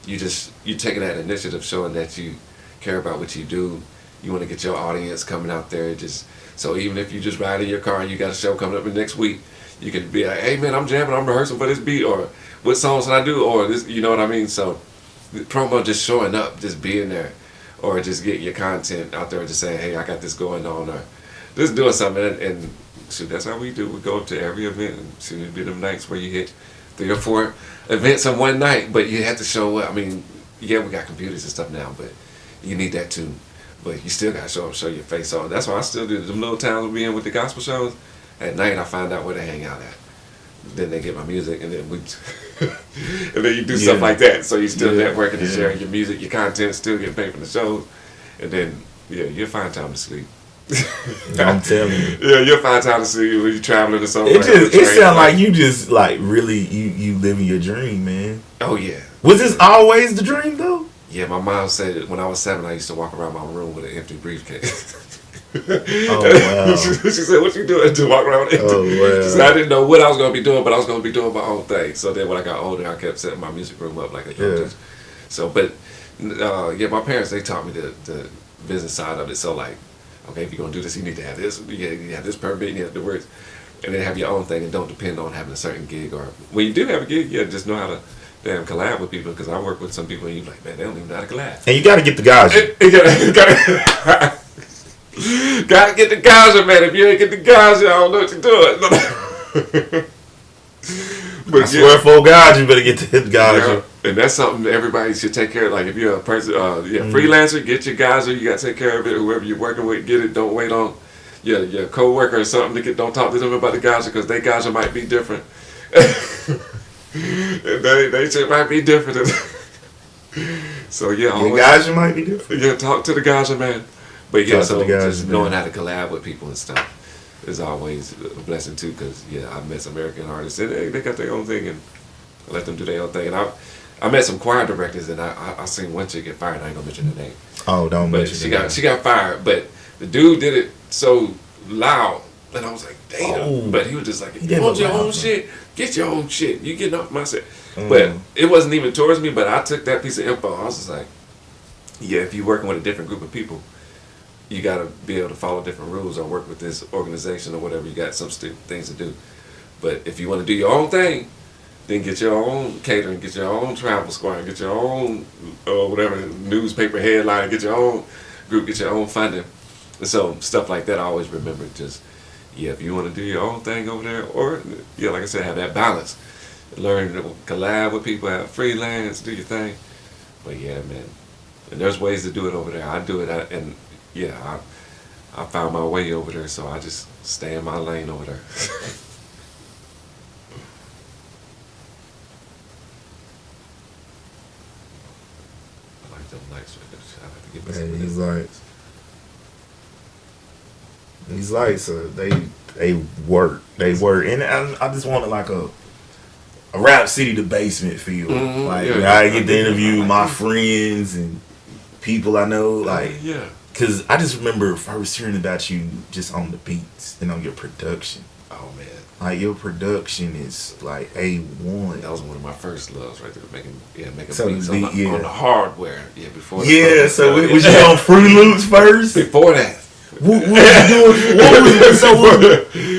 [SPEAKER 3] you taking that initiative, showing that you care about what you do. You want to get your audience coming out there. So even if you just ride in your car and you got a show coming up in next week, you can be like, hey man, I'm jamming, I'm rehearsing for this beat, or what songs can I do, or this, you know what I mean? So the promo, just showing up, just being there, or just get your content out there, just saying, hey, I got this going on, or just doing something. And shoot, that's how we do. We go up to every event, and shoot, it'd be them nights where you hit 3 or 4 events in one night, but you have to show up. I mean, yeah, we got computers and stuff now, but you need that too. But you still got to show up, show your face on. That's why I still do them little towns we in with the gospel shows. At night, I find out where they hang out at. Then they get my music, and then and then you do stuff like that. So you still networking and sharing your music, your content, still getting paid for the shows, and then you'll find time to sleep.
[SPEAKER 2] I'm telling you.
[SPEAKER 3] Yeah, you'll find time to sleep when you're traveling or something.
[SPEAKER 2] It sounds like you just like really you living your dream, man.
[SPEAKER 3] Oh yeah.
[SPEAKER 2] Was this always the dream though?
[SPEAKER 3] Yeah, my mom said that when I was 7, I used to walk around my room with an empty briefcase.
[SPEAKER 2] Oh wow!
[SPEAKER 3] She said, "What you doing to walk around with empty?"
[SPEAKER 2] Oh wow!
[SPEAKER 3] She said, "I didn't know what I was going to be doing, but I was going to be doing my own thing." So then when I got older, I kept setting my music room up like a young So, but my parents, they taught me the business side of it. So like, okay, if you're going to do this, you need to have this. You have this permit, you have the words, and then have your own thing, and don't depend on having a certain gig. Or when you do have a gig, just know how to collab with people. Because I work with some people, and you're like, man, they don't even know how to collab.
[SPEAKER 2] And you got to get the guys.
[SPEAKER 3] Gotta get the geyser, man. If you ain't get the geyser, I don't know what you're doing. But
[SPEAKER 2] I swear, for God, you better get the geyser.
[SPEAKER 3] And that's something that everybody should take care of. Like if you're a person, freelancer, get your geyser. You gotta take care of it. Whoever you're working with, get it. Don't wait on your co-worker or something to don't talk to them about the geyser, because their geyser might be different. they shit might be different. So
[SPEAKER 2] your geyser might be different.
[SPEAKER 3] Yeah, talk to the geyser, man. But so just knowing how to collab with people and stuff is always a blessing too. Because I met some American artists and they got their own thing, and I let them do their own thing. And I met some choir directors, and I seen one chick get fired. I ain't gonna mention the name.
[SPEAKER 2] Oh, don't
[SPEAKER 3] But
[SPEAKER 2] mention it.
[SPEAKER 3] she got fired. But the dude did it so loud, and I was like, damn.
[SPEAKER 2] Oh.
[SPEAKER 3] But he was just like, if
[SPEAKER 2] He
[SPEAKER 3] you
[SPEAKER 2] did
[SPEAKER 3] want
[SPEAKER 2] look
[SPEAKER 3] your
[SPEAKER 2] loud,
[SPEAKER 3] own
[SPEAKER 2] though.
[SPEAKER 3] shit, get your own shit. You getting off my shit. But it wasn't even towards me. But I took that piece of info. I was just like, yeah, if you're working with a different group of people, you got to be able to follow different rules or work with this organization or whatever. You got some things to do. But if you want to do your own thing, then get your own catering, get your own travel squad, get your own whatever newspaper headline, get your own group, get your own funding. And so stuff like that I always remember. Just, yeah, if you want to do your own thing over there, or, yeah, like I said, have that balance. Learn to collab with people, have freelance, do your thing. But yeah, man. And there's ways to do it over there. I do it, and yeah, I found my way over there, so I just stay in my lane over there. I like them lights right there. I have to get
[SPEAKER 2] Man,
[SPEAKER 3] some of
[SPEAKER 2] these
[SPEAKER 3] this.
[SPEAKER 2] lights. These lights, they work. They work. And I just wanted like a Rap City the basement feel. Like,
[SPEAKER 3] yeah,
[SPEAKER 2] when I get to interview my friends and people I know, like,
[SPEAKER 3] Yeah.
[SPEAKER 2] because I just remember first hearing about you just on the beats and on your production.
[SPEAKER 3] Oh man,
[SPEAKER 2] Like, your production is like A1.
[SPEAKER 3] that was one of my first loves right there. Making
[SPEAKER 2] So
[SPEAKER 3] beats
[SPEAKER 2] the
[SPEAKER 3] on
[SPEAKER 2] beat,
[SPEAKER 3] the,
[SPEAKER 2] yeah.
[SPEAKER 3] on the hardware. Yeah, before. The
[SPEAKER 2] Yeah,
[SPEAKER 3] program.
[SPEAKER 2] so was you on Fruit Loops first?
[SPEAKER 3] Before that.
[SPEAKER 2] What was you doing?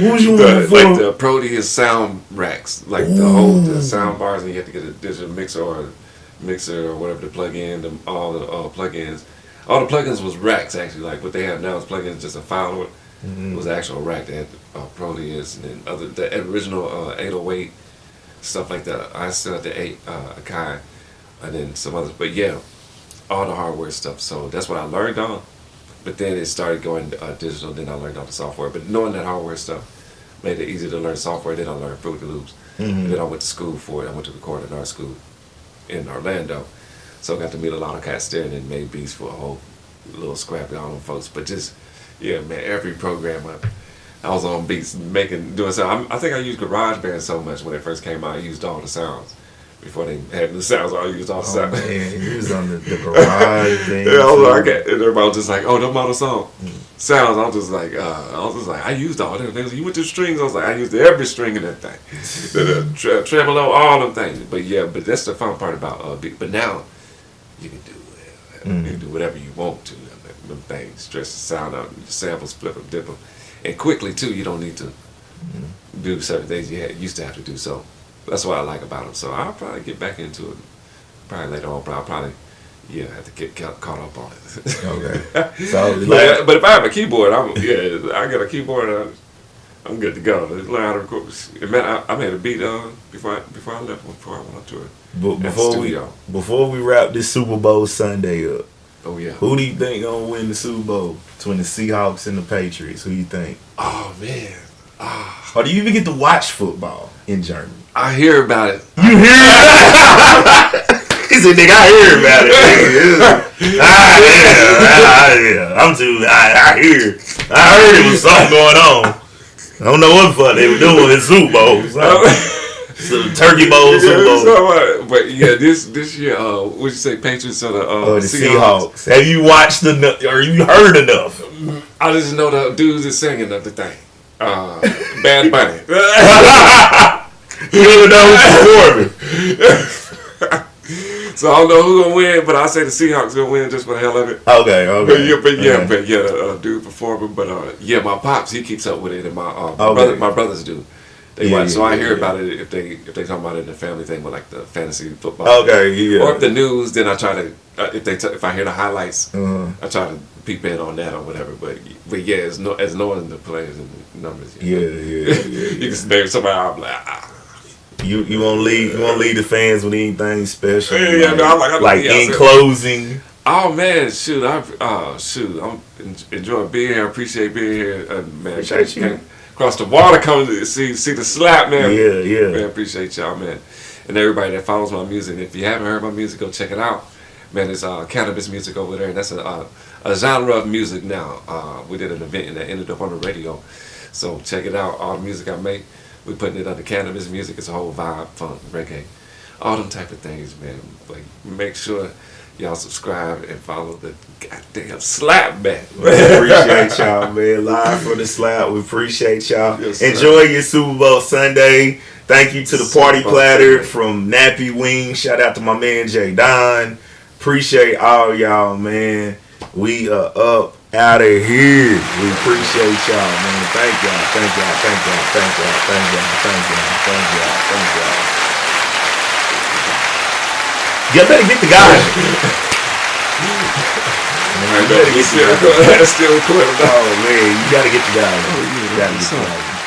[SPEAKER 2] What was you doing before?
[SPEAKER 3] Like the Proteus sound racks, like the whole the sound bars, and you have to get a digital mixer or whatever to plug in. All the plugins, all the plugins was racks actually. Like what they have now is plugins, just a file. Or it was an actual rack. They had Proteus and then the original 808 stuff like that. I still had the Akai, and then some others. But yeah, all the hardware stuff. So that's what I learned on. But then it started going digital. Then I learned all the software. But knowing that hardware stuff made it easy to learn software. Then I learned Fruity Loops. And then I went to school for it. I went to recording art school in Orlando. So I got to meet a lot of cats there and then made beats for a whole little scrappy on them folks. But just, yeah, man, every program I was on beats doing sound. I think I used GarageBand so much when it first came out. I used all the sounds. Before they had the sounds, I used all the sounds.
[SPEAKER 2] Man, you was on the garage thing.
[SPEAKER 3] Yeah, I was like, and everybody was just like, oh, them all the song sounds. I was just like, I used all them things. You went to strings. I was like, I used every string in that thing, the tremolo, all them things. But yeah, but that's the fun part about beat. But now you can do you can do whatever you want to. Them things, stretch the sound out, samples, flip them, dip them, and quickly too. You don't need to do certain things you used to have to do. So. That's what I like about them. So I'll probably get back into it probably later on. But I'll probably, have to get caught up on it.
[SPEAKER 2] Okay. So,
[SPEAKER 3] but if I have a keyboard, I got a keyboard. I'm good to go. Learn how to record. Man, I made a beat before I left. Before I went on tour.
[SPEAKER 2] Before we wrap this Super Bowl Sunday up.
[SPEAKER 3] Oh yeah.
[SPEAKER 2] Who do you think gonna win the Super Bowl between the Seahawks and the Patriots? Who you think?
[SPEAKER 3] Oh man.
[SPEAKER 2] Or do you even get to watch football in Germany?
[SPEAKER 3] I hear about it.
[SPEAKER 2] You hear it? He said, nigga, I hear about it. I hear. I heard it was something going on. I don't know what the fuck they were doing in Super Bowl. So Turkey Bowl, Super Bowl.
[SPEAKER 3] But yeah, this year, what'd you say, Patriots or the
[SPEAKER 2] Seahawks? Have you watched enough, or you heard enough?
[SPEAKER 3] I just know the dudes is singing of the thing. Bad Bunny.
[SPEAKER 2] You don't know who's performing.
[SPEAKER 3] So I don't know who's gonna win, but I say the Seahawks gonna win just for the hell of it.
[SPEAKER 2] Okay.
[SPEAKER 3] Dude performing. But my pops, he keeps up with it, and my brothers do. They watch, so I hear about it if they talk about it in the family thing with like the fantasy football.
[SPEAKER 2] Okay, yeah.
[SPEAKER 3] Or if the news, then I try to if I hear the highlights, I try to peep in on that or whatever. But yeah, as knowing the players and the numbers.
[SPEAKER 2] Yeah.
[SPEAKER 3] You can name somebody. I'm like.
[SPEAKER 2] You won't leave the fans with anything special.
[SPEAKER 3] Like
[SPEAKER 2] in closing.
[SPEAKER 3] Oh man, shoot! I'm enjoying being here. Appreciate being here, man.
[SPEAKER 2] Appreciate you.
[SPEAKER 3] Across the water, coming to see the slap, man.
[SPEAKER 2] Yeah.
[SPEAKER 3] Man, appreciate y'all, man, and everybody that follows my music. If you haven't heard my music, go check it out, man. It's cannabis music over there, and that's a genre of music now. We did an event and that ended up on the radio, so check it out. All the music I make. We putting it under cannabis music. It's a whole vibe, funk, reggae, all them type of things, man. Like make sure y'all subscribe and follow the goddamn slap back.
[SPEAKER 2] Appreciate y'all, man. Live from the slap. We appreciate y'all.
[SPEAKER 3] Yes,
[SPEAKER 2] Enjoy your Super Bowl Sunday. Thank you to the Party
[SPEAKER 3] Super Bowl
[SPEAKER 2] Platter
[SPEAKER 3] Sunday.
[SPEAKER 2] from Nappy Wing. Shout out to my man Jay Don. Appreciate all y'all, man. We are up out of here. We appreciate y'all, man. Thank y'all. Thank y'all. Thank y'all. Thank y'all. Thank y'all. Thank y'all. Thank y'all. Thank y'all. You better get the guy.
[SPEAKER 3] I know, we still recording.
[SPEAKER 2] Oh man, you gotta get the guy. You gotta get the guy.